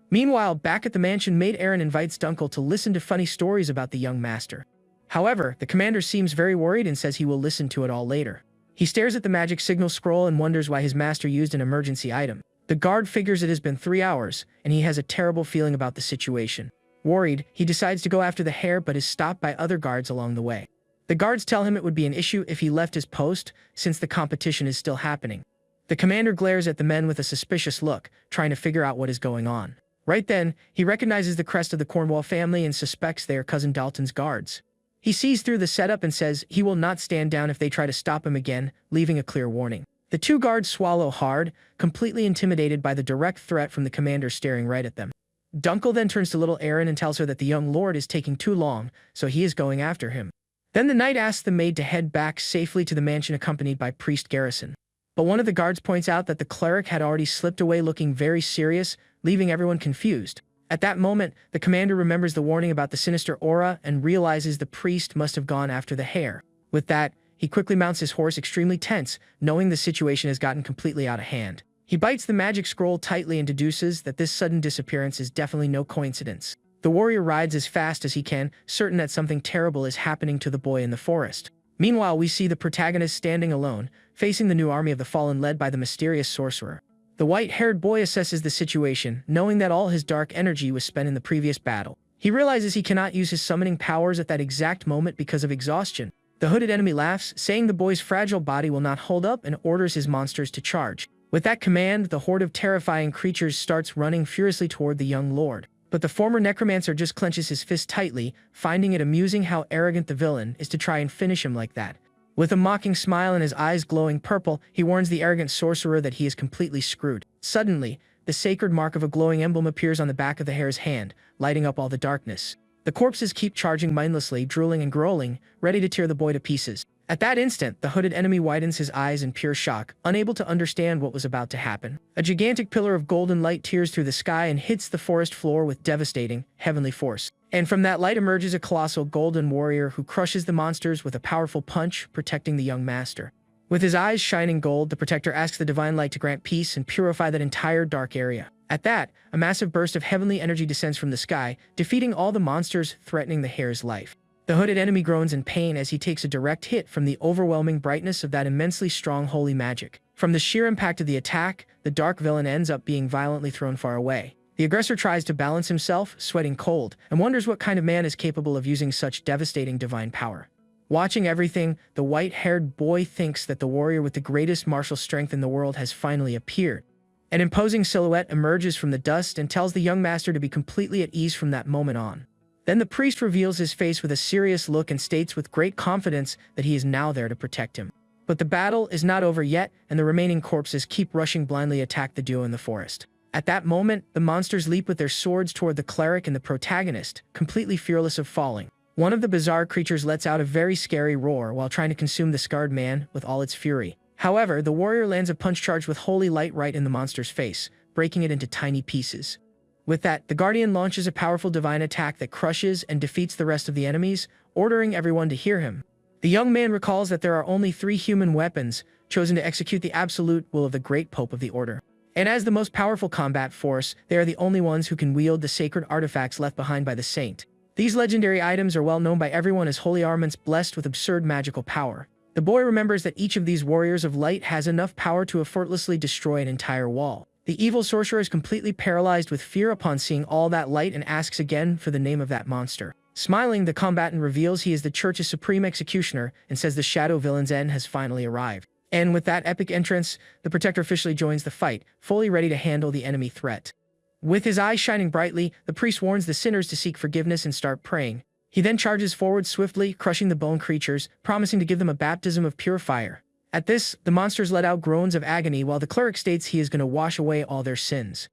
Speaker 1: Meanwhile, back at the mansion, Maid Aaron invites Dunkel to listen to funny stories about the young master. However, the commander seems very worried and says he will listen to it all later. He stares at the magic signal scroll and wonders why his master used an emergency item. The guard figures it has been 3 hours, and he has a terrible feeling about the situation. Worried, he decides to go after the hare but is stopped by other guards along the way. The guards tell him it would be an issue if he left his post, since the competition is still happening. The commander glares at the men with a suspicious look, trying to figure out what is going on. Right then, he recognizes the crest of the Cornwall family and suspects they are Cousin Dalton's guards. He sees through the setup and says he will not stand down if they try to stop him again, leaving a clear warning. The two guards swallow hard, completely intimidated by the direct threat from the commander staring right at them. Dunkel then turns to little Aaron and tells her that the young lord is taking too long, so he is going after him. Then the knight asks the maid to head back safely to the mansion accompanied by Priest Garrison. But one of the guards points out that the cleric had already slipped away looking very serious, leaving everyone confused. At that moment, the commander remembers the warning about the sinister aura and realizes the priest must have gone after the hare. With that, he quickly mounts his horse extremely tense, knowing the situation has gotten completely out of hand. He bites the magic scroll tightly and deduces that this sudden disappearance is definitely no coincidence. The warrior rides as fast as he can, certain that something terrible is happening to the boy in the forest. Meanwhile, we see the protagonist standing alone, facing the new army of the fallen led by the mysterious sorcerer. The white-haired boy assesses the situation, knowing that all his dark energy was spent in the previous battle. He realizes he cannot use his summoning powers at that exact moment because of exhaustion. The hooded enemy laughs, saying the boy's fragile body will not hold up and orders his monsters to charge. With that command, the horde of terrifying creatures starts running furiously toward the young lord. But the former necromancer just clenches his fist tightly, finding it amusing how arrogant the villain is to try and finish him like that. With a mocking smile and his eyes glowing purple, he warns the arrogant sorcerer that he is completely screwed. Suddenly, the sacred mark of a glowing emblem appears on the back of the hare's hand, lighting up all the darkness. The corpses keep charging mindlessly, drooling and growling, ready to tear the boy to pieces. At that instant, the hooded enemy widens his eyes in pure shock, unable to understand what was about to happen. A gigantic pillar of golden light tears through the sky and hits the forest floor with devastating, heavenly force. And from that light emerges a colossal golden warrior who crushes the monsters with a powerful punch, protecting the young master. With his eyes shining gold, the protector asks the divine light to grant peace and purify that entire dark area. At that, a massive burst of heavenly energy descends from the sky, defeating all the monsters, threatening the hare's life. The hooded enemy groans in pain as he takes a direct hit from the overwhelming brightness of that immensely strong holy magic. From the sheer impact of the attack, the dark villain ends up being violently thrown far away. The aggressor tries to balance himself, sweating cold, and wonders what kind of man is capable of using such devastating divine power. Watching everything, the white-haired boy thinks that the warrior with the greatest martial strength in the world has finally appeared. An imposing silhouette emerges from the dust and tells the young master to be completely at ease from that moment on. Then the priest reveals his face with a serious look and states with great confidence that he is now there to protect him. But the battle is not over yet, and the remaining corpses keep rushing blindly to attack the duo in the forest. At that moment, the monsters leap with their swords toward the cleric and the protagonist, completely fearless of falling. One of the bizarre creatures lets out a very scary roar while trying to consume the scarred man with all its fury. However, the warrior lands a punch charged with holy light right in the monster's face, breaking it into tiny pieces. With that, the Guardian launches a powerful divine attack that crushes and defeats the rest of the enemies, ordering everyone to hear him. The young man recalls that there are only 3 human weapons, chosen to execute the absolute will of the great Pope of the Order. And as the most powerful combat force, they are the only ones who can wield the sacred artifacts left behind by the saint. These legendary items are well known by everyone as holy armaments blessed with absurd magical power. The boy remembers that each of these warriors of light has enough power to effortlessly destroy an entire wall. The evil sorcerer is completely paralyzed with fear upon seeing all that light and asks again for the name of that monster. Smiling, the combatant reveals he is the church's supreme executioner and says the shadow villain's end has finally arrived. And with that epic entrance, the protector officially joins the fight, fully ready to handle the enemy threat. With his eyes shining brightly, the priest warns the sinners to seek forgiveness and start praying. He then charges forward swiftly, crushing the bone creatures, promising to give them a baptism of pure fire. At this, the monsters let out groans of agony while the cleric states he is going to wash away all their sins.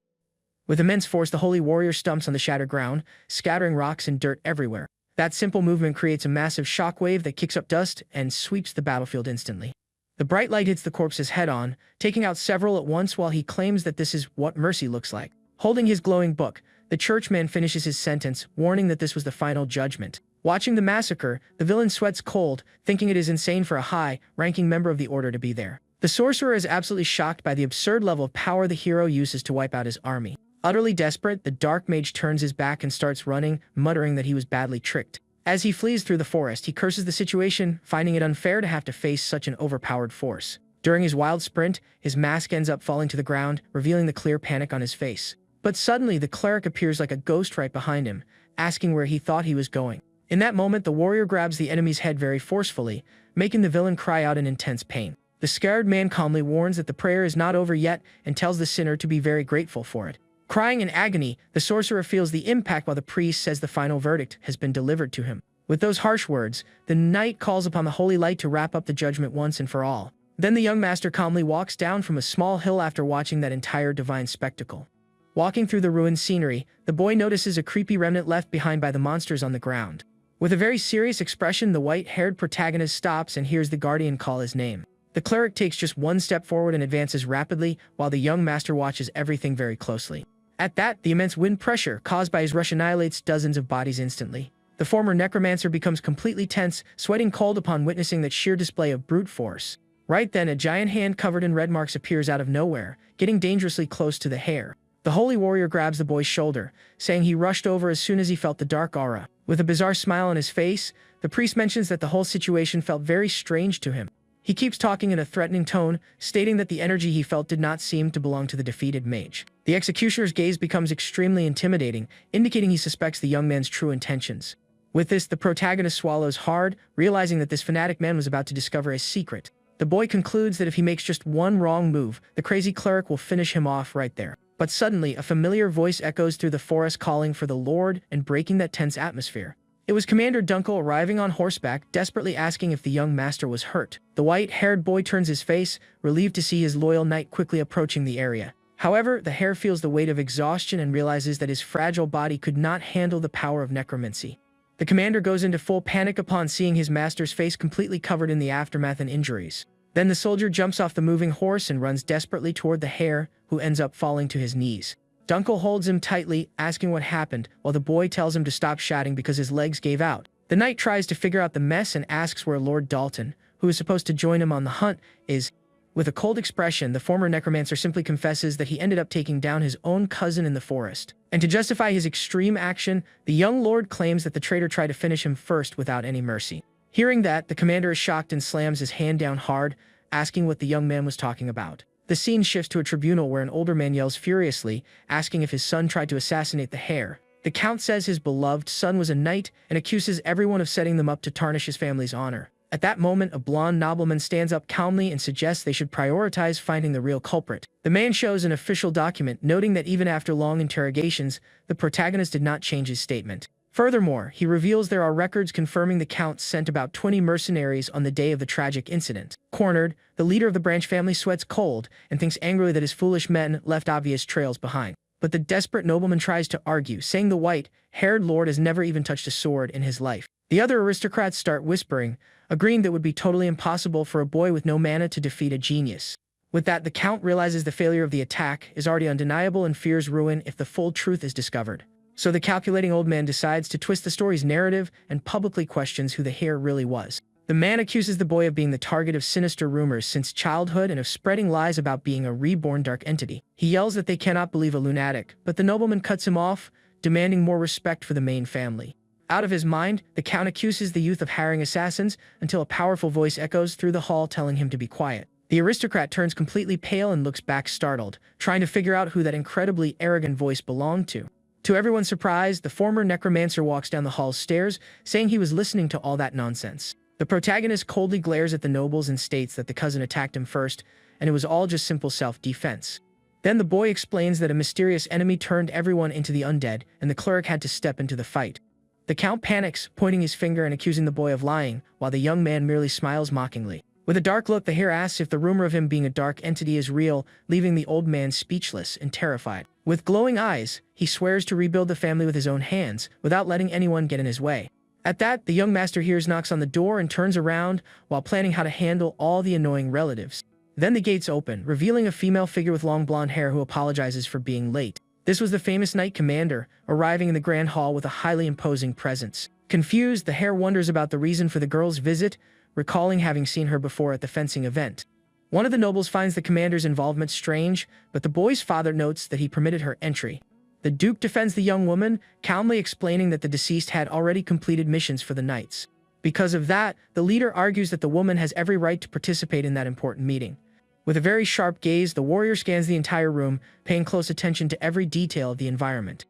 Speaker 1: With immense force, the holy warrior stumps on the shattered ground, scattering rocks and dirt everywhere. That simple movement creates a massive shockwave that kicks up dust and sweeps the battlefield instantly. The bright light hits the corpses head-on, taking out several at once while he claims that this is what mercy looks like. Holding his glowing book, the churchman finishes his sentence, warning that this was the final judgment. Watching the massacre, the villain sweats cold, thinking it is insane for a high-ranking member of the Order to be there. The sorcerer is absolutely shocked by the absurd level of power the hero uses to wipe out his army. Utterly desperate, the dark mage turns his back and starts running, muttering that he was badly tricked. As he flees through the forest, he curses the situation, finding it unfair to have to face such an overpowered force. During his wild sprint, his mask ends up falling to the ground, revealing the clear panic on his face. But suddenly, the cleric appears like a ghost right behind him, asking where he thought he was going. In that moment, the warrior grabs the enemy's head very forcefully, making the villain cry out in intense pain. The scared man calmly warns that the prayer is not over yet and tells the sinner to be very grateful for it. Crying in agony, the sorcerer feels the impact while the priest says the final verdict has been delivered to him. With those harsh words, the knight calls upon the holy light to wrap up the judgment once and for all. Then the young master calmly walks down from a small hill after watching that entire divine spectacle. Walking through the ruined scenery, the boy notices a creepy remnant left behind by the monsters on the ground. With a very serious expression, the white-haired protagonist stops and hears the guardian call his name. The cleric takes just one step forward and advances rapidly, while the young master watches everything very closely. At that, the immense wind pressure caused by his rush annihilates dozens of bodies instantly. The former necromancer becomes completely tense, sweating cold upon witnessing that sheer display of brute force. Right then, a giant hand covered in red marks appears out of nowhere, getting dangerously close to the hair. The holy warrior grabs the boy's shoulder, saying he rushed over as soon as he felt the dark aura. With a bizarre smile on his face, the priest mentions that the whole situation felt very strange to him. He keeps talking in a threatening tone, stating that the energy he felt did not seem to belong to the defeated mage. The executioner's gaze becomes extremely intimidating, indicating he suspects the young man's true intentions. With this, the protagonist swallows hard, realizing that this fanatic man was about to discover his secret. The boy concludes that if he makes just one wrong move, the crazy cleric will finish him off right there. But suddenly, a familiar voice echoes through the forest calling for the Lord and breaking that tense atmosphere. It was Commander Dunkel arriving on horseback, desperately asking if the young master was hurt. The white-haired boy turns his face, relieved to see his loyal knight quickly approaching the area. However, the hare feels the weight of exhaustion and realizes that his fragile body could not handle the power of necromancy. The commander goes into full panic upon seeing his master's face completely covered in the aftermath and injuries. Then the soldier jumps off the moving horse and runs desperately toward the hare, who ends up falling to his knees. Dunkel holds him tightly, asking what happened, while the boy tells him to stop shouting because his legs gave out. The knight tries to figure out the mess and asks where Lord Dalton, who is supposed to join him on the hunt, is. With a cold expression, the former necromancer simply confesses that he ended up taking down his own cousin in the forest. And to justify his extreme action, the young lord claims that the traitor tried to finish him first without any mercy. Hearing that, the commander is shocked and slams his hand down hard, asking what the young man was talking about. The scene shifts to a tribunal where an older man yells furiously, asking if his son tried to assassinate the hare. The count says his beloved son was a knight and accuses everyone of setting them up to tarnish his family's honor. At that moment, a blonde nobleman stands up calmly and suggests they should prioritize finding the real culprit. The man shows an official document, noting that even after long interrogations, the protagonist did not change his statement. Furthermore, he reveals there are records confirming the Count sent about 20 mercenaries on the day of the tragic incident. Cornered, the leader of the Branch family sweats cold and thinks angrily that his foolish men left obvious trails behind. But the desperate nobleman tries to argue, saying the white-haired lord has never even touched a sword in his life. The other aristocrats start whispering, agreeing that it would be totally impossible for a boy with no mana to defeat a genius. With that, the Count realizes the failure of the attack is already undeniable and fears ruin if the full truth is discovered. So the calculating old man decides to twist the story's narrative and publicly questions who the hare really was. The man accuses the boy of being the target of sinister rumors since childhood and of spreading lies about being a reborn dark entity. He yells that they cannot believe a lunatic, but the nobleman cuts him off, demanding more respect for the main family. Out of his mind, the Count accuses the youth of hiring assassins until a powerful voice echoes through the hall telling him to be quiet. The aristocrat turns completely pale and looks back startled, trying to figure out who that incredibly arrogant voice belonged to. To everyone's surprise, the former necromancer walks down the hall's stairs, saying he was listening to all that nonsense. The protagonist coldly glares at the nobles and states that the cousin attacked him first, and it was all just simple self-defense. Then the boy explains that a mysterious enemy turned everyone into the undead, and the cleric had to step into the fight. The Count panics, pointing his finger and accusing the boy of lying, while the young man merely smiles mockingly. With a dark look, the hare asks if the rumor of him being a dark entity is real, leaving the old man speechless and terrified. With glowing eyes, he swears to rebuild the family with his own hands, without letting anyone get in his way. At that, the young master hears knocks on the door and turns around, while planning how to handle all the annoying relatives. Then the gates open, revealing a female figure with long blonde hair who apologizes for being late. This was the famous Knight Commander, arriving in the Grand Hall with a highly imposing presence. Confused, the hare wonders about the reason for the girl's visit, recalling having seen her before at the fencing event. One of the nobles finds the commander's involvement strange, but the boy's father notes that he permitted her entry. The Duke defends the young woman, calmly explaining that the deceased had already completed missions for the knights. Because of that, the leader argues that the woman has every right to participate in that important meeting. With a very sharp gaze, the warrior scans the entire room, paying close attention to every detail of the environment.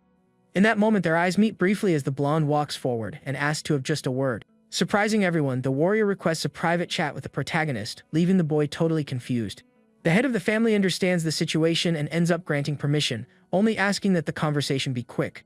Speaker 1: In that moment, their eyes meet briefly as the blonde walks forward and asks to have just a word. Surprising everyone, the warrior requests a private chat with the protagonist, leaving the boy totally confused. The head of the family understands the situation and ends up granting permission, only asking that the conversation be quick.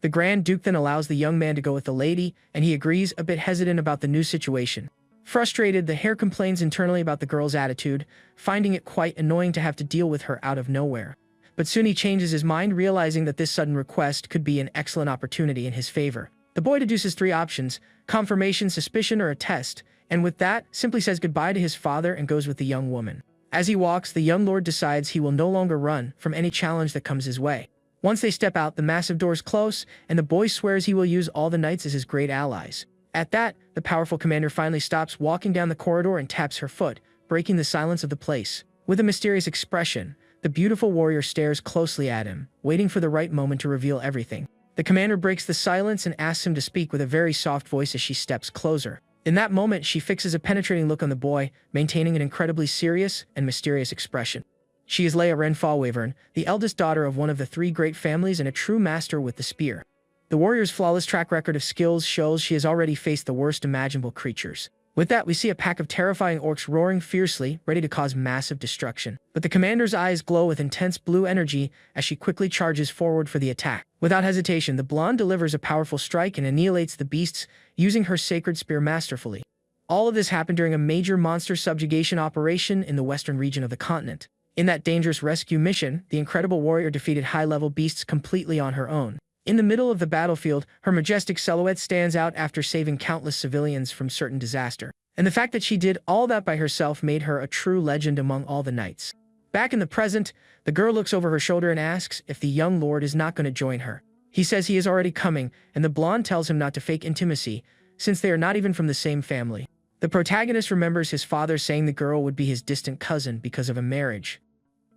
Speaker 1: The Grand Duke then allows the young man to go with the lady, and he agrees, a bit hesitant about the new situation. Frustrated, the hare complains internally about the girl's attitude, finding it quite annoying to have to deal with her out of nowhere. But soon he changes his mind, realizing that this sudden request could be an excellent opportunity in his favor. The boy deduces 3 options: confirmation, suspicion, or a test, and with that, simply says goodbye to his father and goes with the young woman. As he walks, the young lord decides he will no longer run from any challenge that comes his way. Once they step out, the massive doors close, and the boy swears he will use all the knights as his great allies. At that, the powerful commander finally stops walking down the corridor and taps her foot, breaking the silence of the place. With a mysterious expression, the beautiful warrior stares closely at him, waiting for the right moment to reveal everything. The commander breaks the silence and asks him to speak with a very soft voice as she steps closer. In that moment, she fixes a penetrating look on the boy, maintaining an incredibly serious and mysterious expression. She is Leia Renfall-Wavern, the eldest daughter of one of the 3 great families and a true master with the spear. The warrior's flawless track record of skills shows she has already faced the worst imaginable creatures. With that, we see a pack of terrifying orcs roaring fiercely, ready to cause massive destruction. But the commander's eyes glow with intense blue energy as she quickly charges forward for the attack. Without hesitation, the blonde delivers a powerful strike and annihilates the beasts, using her sacred spear masterfully. All of this happened during a major monster subjugation operation in the western region of the continent. In that dangerous rescue mission, the incredible warrior defeated high-level beasts completely on her own. In the middle of the battlefield, her majestic silhouette stands out after saving countless civilians from certain disaster. And the fact that she did all that by herself made her a true legend among all the knights. Back in the present, the girl looks over her shoulder and asks if the young lord is not going to join her. He says he is already coming, and the blonde tells him not to fake intimacy, since they are not even from the same family. The protagonist remembers his father saying the girl would be his distant cousin because of a marriage.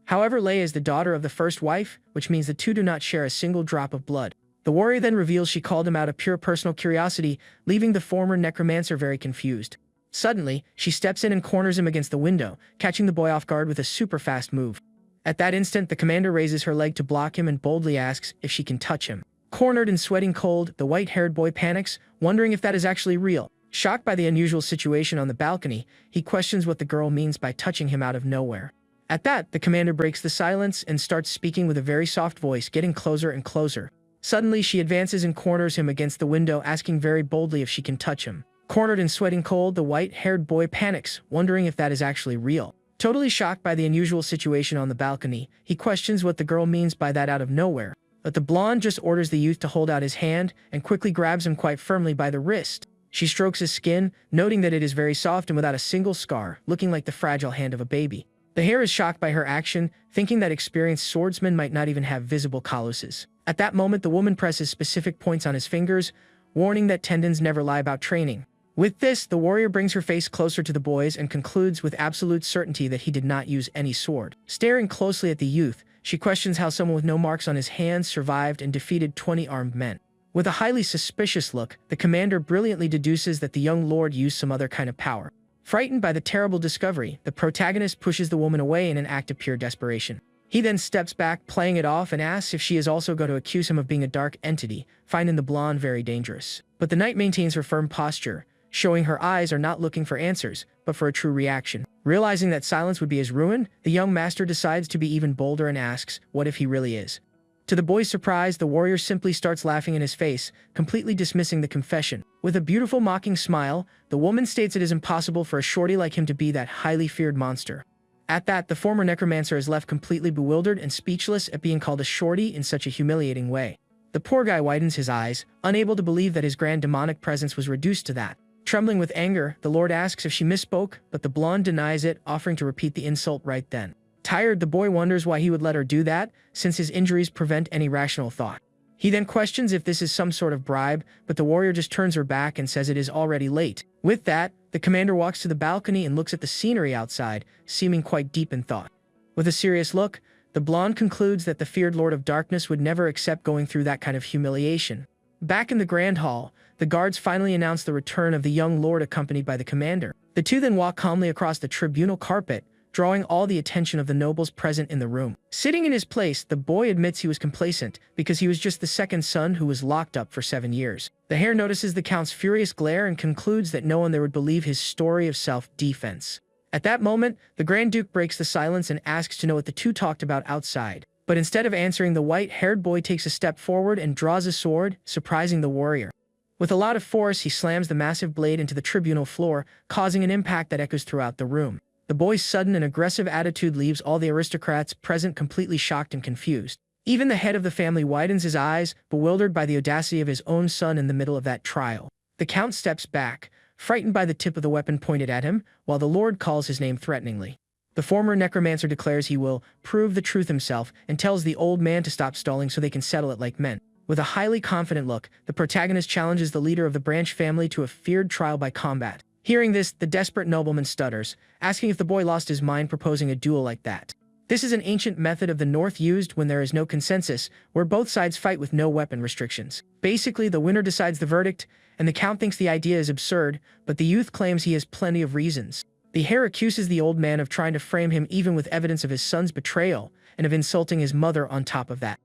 Speaker 1: However, Leia is the daughter of the first wife, which means the two do not share a single drop of blood. The warrior then reveals she called him out of pure personal curiosity, leaving the former necromancer very confused. Suddenly, she steps in and corners him against the window, catching the boy off guard with a super fast move. At that instant, the commander raises her leg to block him and boldly asks if she can touch him. Cornered and sweating cold, the white-haired boy panics, wondering if that is actually real. Shocked by the unusual situation on the balcony, he questions what the girl means by touching him out of nowhere. At that, the commander breaks the silence and starts speaking with a very soft voice, getting closer and closer. Suddenly, she advances and corners him against the window, asking very boldly if she can touch him. Cornered and sweating cold, the white-haired boy panics, wondering if that is actually real. Totally shocked by the unusual situation on the balcony, he questions what the girl means by that out of nowhere. But the blonde just orders the youth to hold out his hand and quickly grabs him quite firmly by the wrist. She strokes his skin, noting that it is very soft and without a single scar, looking like the fragile hand of a baby. The hare is shocked by her action, thinking that experienced swordsmen might not even have visible calluses. At that moment, the woman presses specific points on his fingers, warning that tendons never lie about training. With this, the warrior brings her face closer to the boy's and concludes with absolute certainty that he did not use any sword. Staring closely at the youth, she questions how someone with no marks on his hands survived and defeated 20 armed men. With a highly suspicious look, the commander brilliantly deduces that the young lord used some other kind of power. Frightened by the terrible discovery, the protagonist pushes the woman away in an act of pure desperation. He then steps back, playing it off, and asks if she is also going to accuse him of being a dark entity, finding the blonde very dangerous. But the knight maintains her firm posture, showing her eyes are not looking for answers, but for a true reaction. Realizing that silence would be his ruin, the young master decides to be even bolder and asks, what if he really is? To the boy's surprise, the warrior simply starts laughing in his face, completely dismissing the confession. With a beautiful mocking smile, the woman states it is impossible for a shorty like him to be that highly feared monster. At that, the former necromancer is left completely bewildered and speechless at being called a shorty in such a humiliating way. The poor guy widens his eyes, unable to believe that his grand demonic presence was reduced to that. Trembling with anger, the lord asks if she misspoke, but the blonde denies it, offering to repeat the insult right then. Tired, the boy wonders why he would let her do that, since his injuries prevent any rational thought. He then questions if this is some sort of bribe, but the warrior just turns her back and says it is already late. With that, the commander walks to the balcony and looks at the scenery outside, seeming quite deep in thought. With a serious look, the blonde concludes that the feared Lord of Darkness would never accept going through that kind of humiliation. Back in the Grand Hall, the guards finally announce the return of the young lord accompanied by the commander. The two then walk calmly across the tribunal carpet, drawing all the attention of the nobles present in the room. Sitting in his place, the boy admits he was complacent because he was just the second son who was locked up for 7 years. The hare notices the count's furious glare and concludes that no one there would believe his story of self-defense. At that moment, the Grand Duke breaks the silence and asks to know what the two talked about outside. But instead of answering, the white-haired boy takes a step forward and draws a sword, surprising the warrior. With a lot of force, he slams the massive blade into the tribunal floor, causing an impact that echoes throughout the room. The boy's sudden and aggressive attitude leaves all the aristocrats present completely shocked and confused. Even the head of the family widens his eyes, bewildered by the audacity of his own son in the middle of that trial. The count steps back, frightened by the tip of the weapon pointed at him, while the lord calls his name threateningly. The former necromancer declares he will prove the truth himself and tells the old man to stop stalling so they can settle it like men. With a highly confident look, the protagonist challenges the leader of the Branch family to a feared trial by combat. Hearing this, the desperate nobleman stutters, asking if the boy lost his mind proposing a duel like that. This is an ancient method of the North used when there is no consensus, where both sides fight with no weapon restrictions. Basically, the winner decides the verdict, and the count thinks the idea is absurd, but the youth claims he has plenty of reasons. The hare accuses the old man of trying to frame him even with evidence of his son's betrayal, and of insulting his mother on top of that.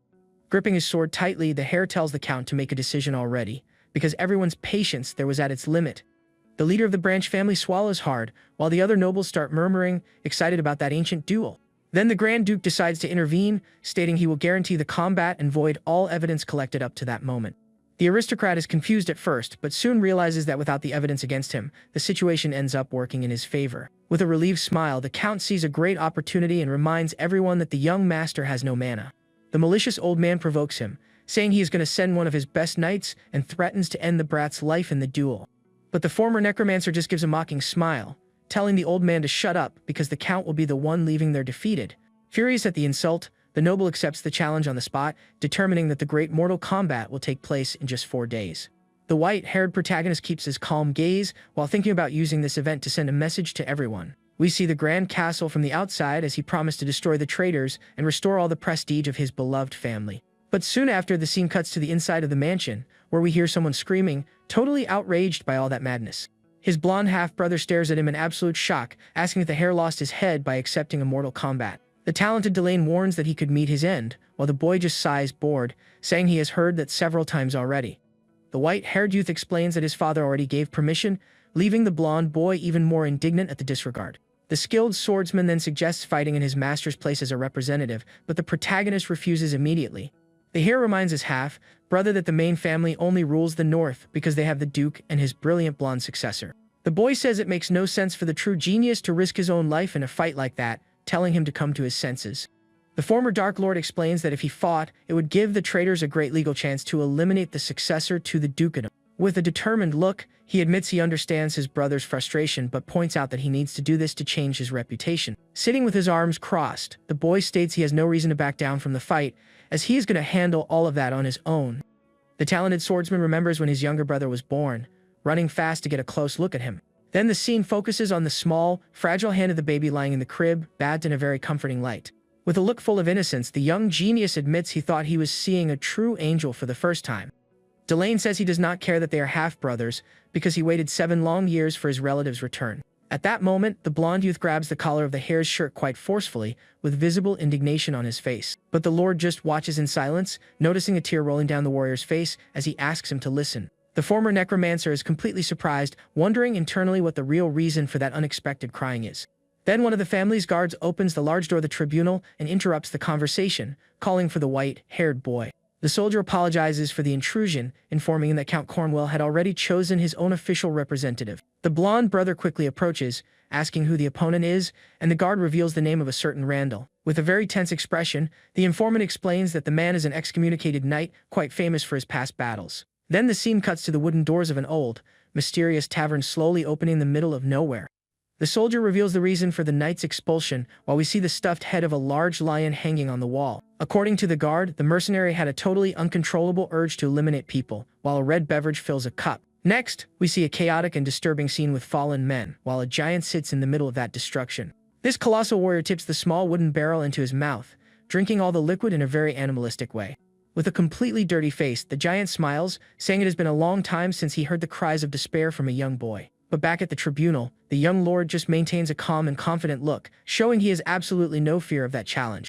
Speaker 1: Gripping his sword tightly, the hare tells the count to make a decision already, because everyone's patience there was at its limit. The leader of the Branch family swallows hard, while the other nobles start murmuring, excited about that ancient duel. Then the Grand Duke decides to intervene, stating he will guarantee the combat and void all evidence collected up to that moment. The aristocrat is confused at first, but soon realizes that without the evidence against him, the situation ends up working in his favor. With a relieved smile, the count sees a great opportunity and reminds everyone that the young master has no mana. The malicious old man provokes him, saying he is going to send one of his best knights and threatens to end the brat's life in the duel. But the former necromancer just gives a mocking smile, telling the old man to shut up because the count will be the one leaving there defeated. Furious at the insult, the noble accepts the challenge on the spot, determining that the great mortal combat will take place in just 4 days. The white-haired protagonist keeps his calm gaze while thinking about using this event to send a message to everyone. We see the grand castle from the outside as he promised to destroy the traitors and restore all the prestige of his beloved family. But soon after, the scene cuts to the inside of the mansion, where we hear someone screaming, totally outraged by all that madness. His blonde half-brother stares at him in absolute shock, asking if the hare lost his head by accepting a mortal combat. The talented Delane warns that he could meet his end, while the boy just sighs bored, saying he has heard that several times already. The white-haired youth explains that his father already gave permission, leaving the blonde boy even more indignant at the disregard. The skilled swordsman then suggests fighting in his master's place as a representative, but the protagonist refuses immediately. The hero reminds his half-brother that the main family only rules the north because they have the Duke and his brilliant blonde successor. The boy says it makes no sense for the true genius to risk his own life in a fight like that, telling him to come to his senses. The former Dark Lord explains that if he fought, it would give the traitors a great legal chance to eliminate the successor to the dukedom. With a determined look, he admits he understands his brother's frustration but points out that he needs to do this to change his reputation. Sitting with his arms crossed, the boy states he has no reason to back down from the fight, as he is going to handle all of that on his own. The talented swordsman remembers when his younger brother was born, running fast to get a close look at him. Then the scene focuses on the small, fragile hand of the baby lying in the crib, bathed in a very comforting light. With a look full of innocence, the young genius admits he thought he was seeing a true angel for the first time. Delane says he does not care that they are half-brothers because he waited 7 long years for his relative's return. At that moment, the blonde youth grabs the collar of the hare's shirt quite forcefully, with visible indignation on his face. But the Lord just watches in silence, noticing a tear rolling down the warrior's face as he asks him to listen. The former necromancer is completely surprised, wondering internally what the real reason for that unexpected crying is. Then one of the family's guards opens the large door of the tribunal and interrupts the conversation, calling for the white-haired boy. The soldier apologizes for the intrusion, informing him that Count Cornwell had already chosen his own official representative. The blonde brother quickly approaches, asking who the opponent is, and the guard reveals the name of a certain Randall. With a very tense expression, the informant explains that the man is an excommunicated knight, quite famous for his past battles. Then the scene cuts to the wooden doors of an old, mysterious tavern slowly opening in the middle of nowhere. The soldier reveals the reason for the knight's expulsion, while we see the stuffed head of a large lion hanging on the wall. According to the guard, the mercenary had a totally uncontrollable urge to eliminate people, while a red beverage fills a cup. Next, we see a chaotic and disturbing scene with fallen men, while a giant sits in the middle of that destruction. This colossal warrior tips the small wooden barrel into his mouth, drinking all the liquid in a very animalistic way. With a completely dirty face, the giant smiles, saying it has been a long time since he heard the cries of despair from a young boy. But back at the tribunal, the young lord just maintains a calm and confident look, showing he has absolutely no fear of that challenge.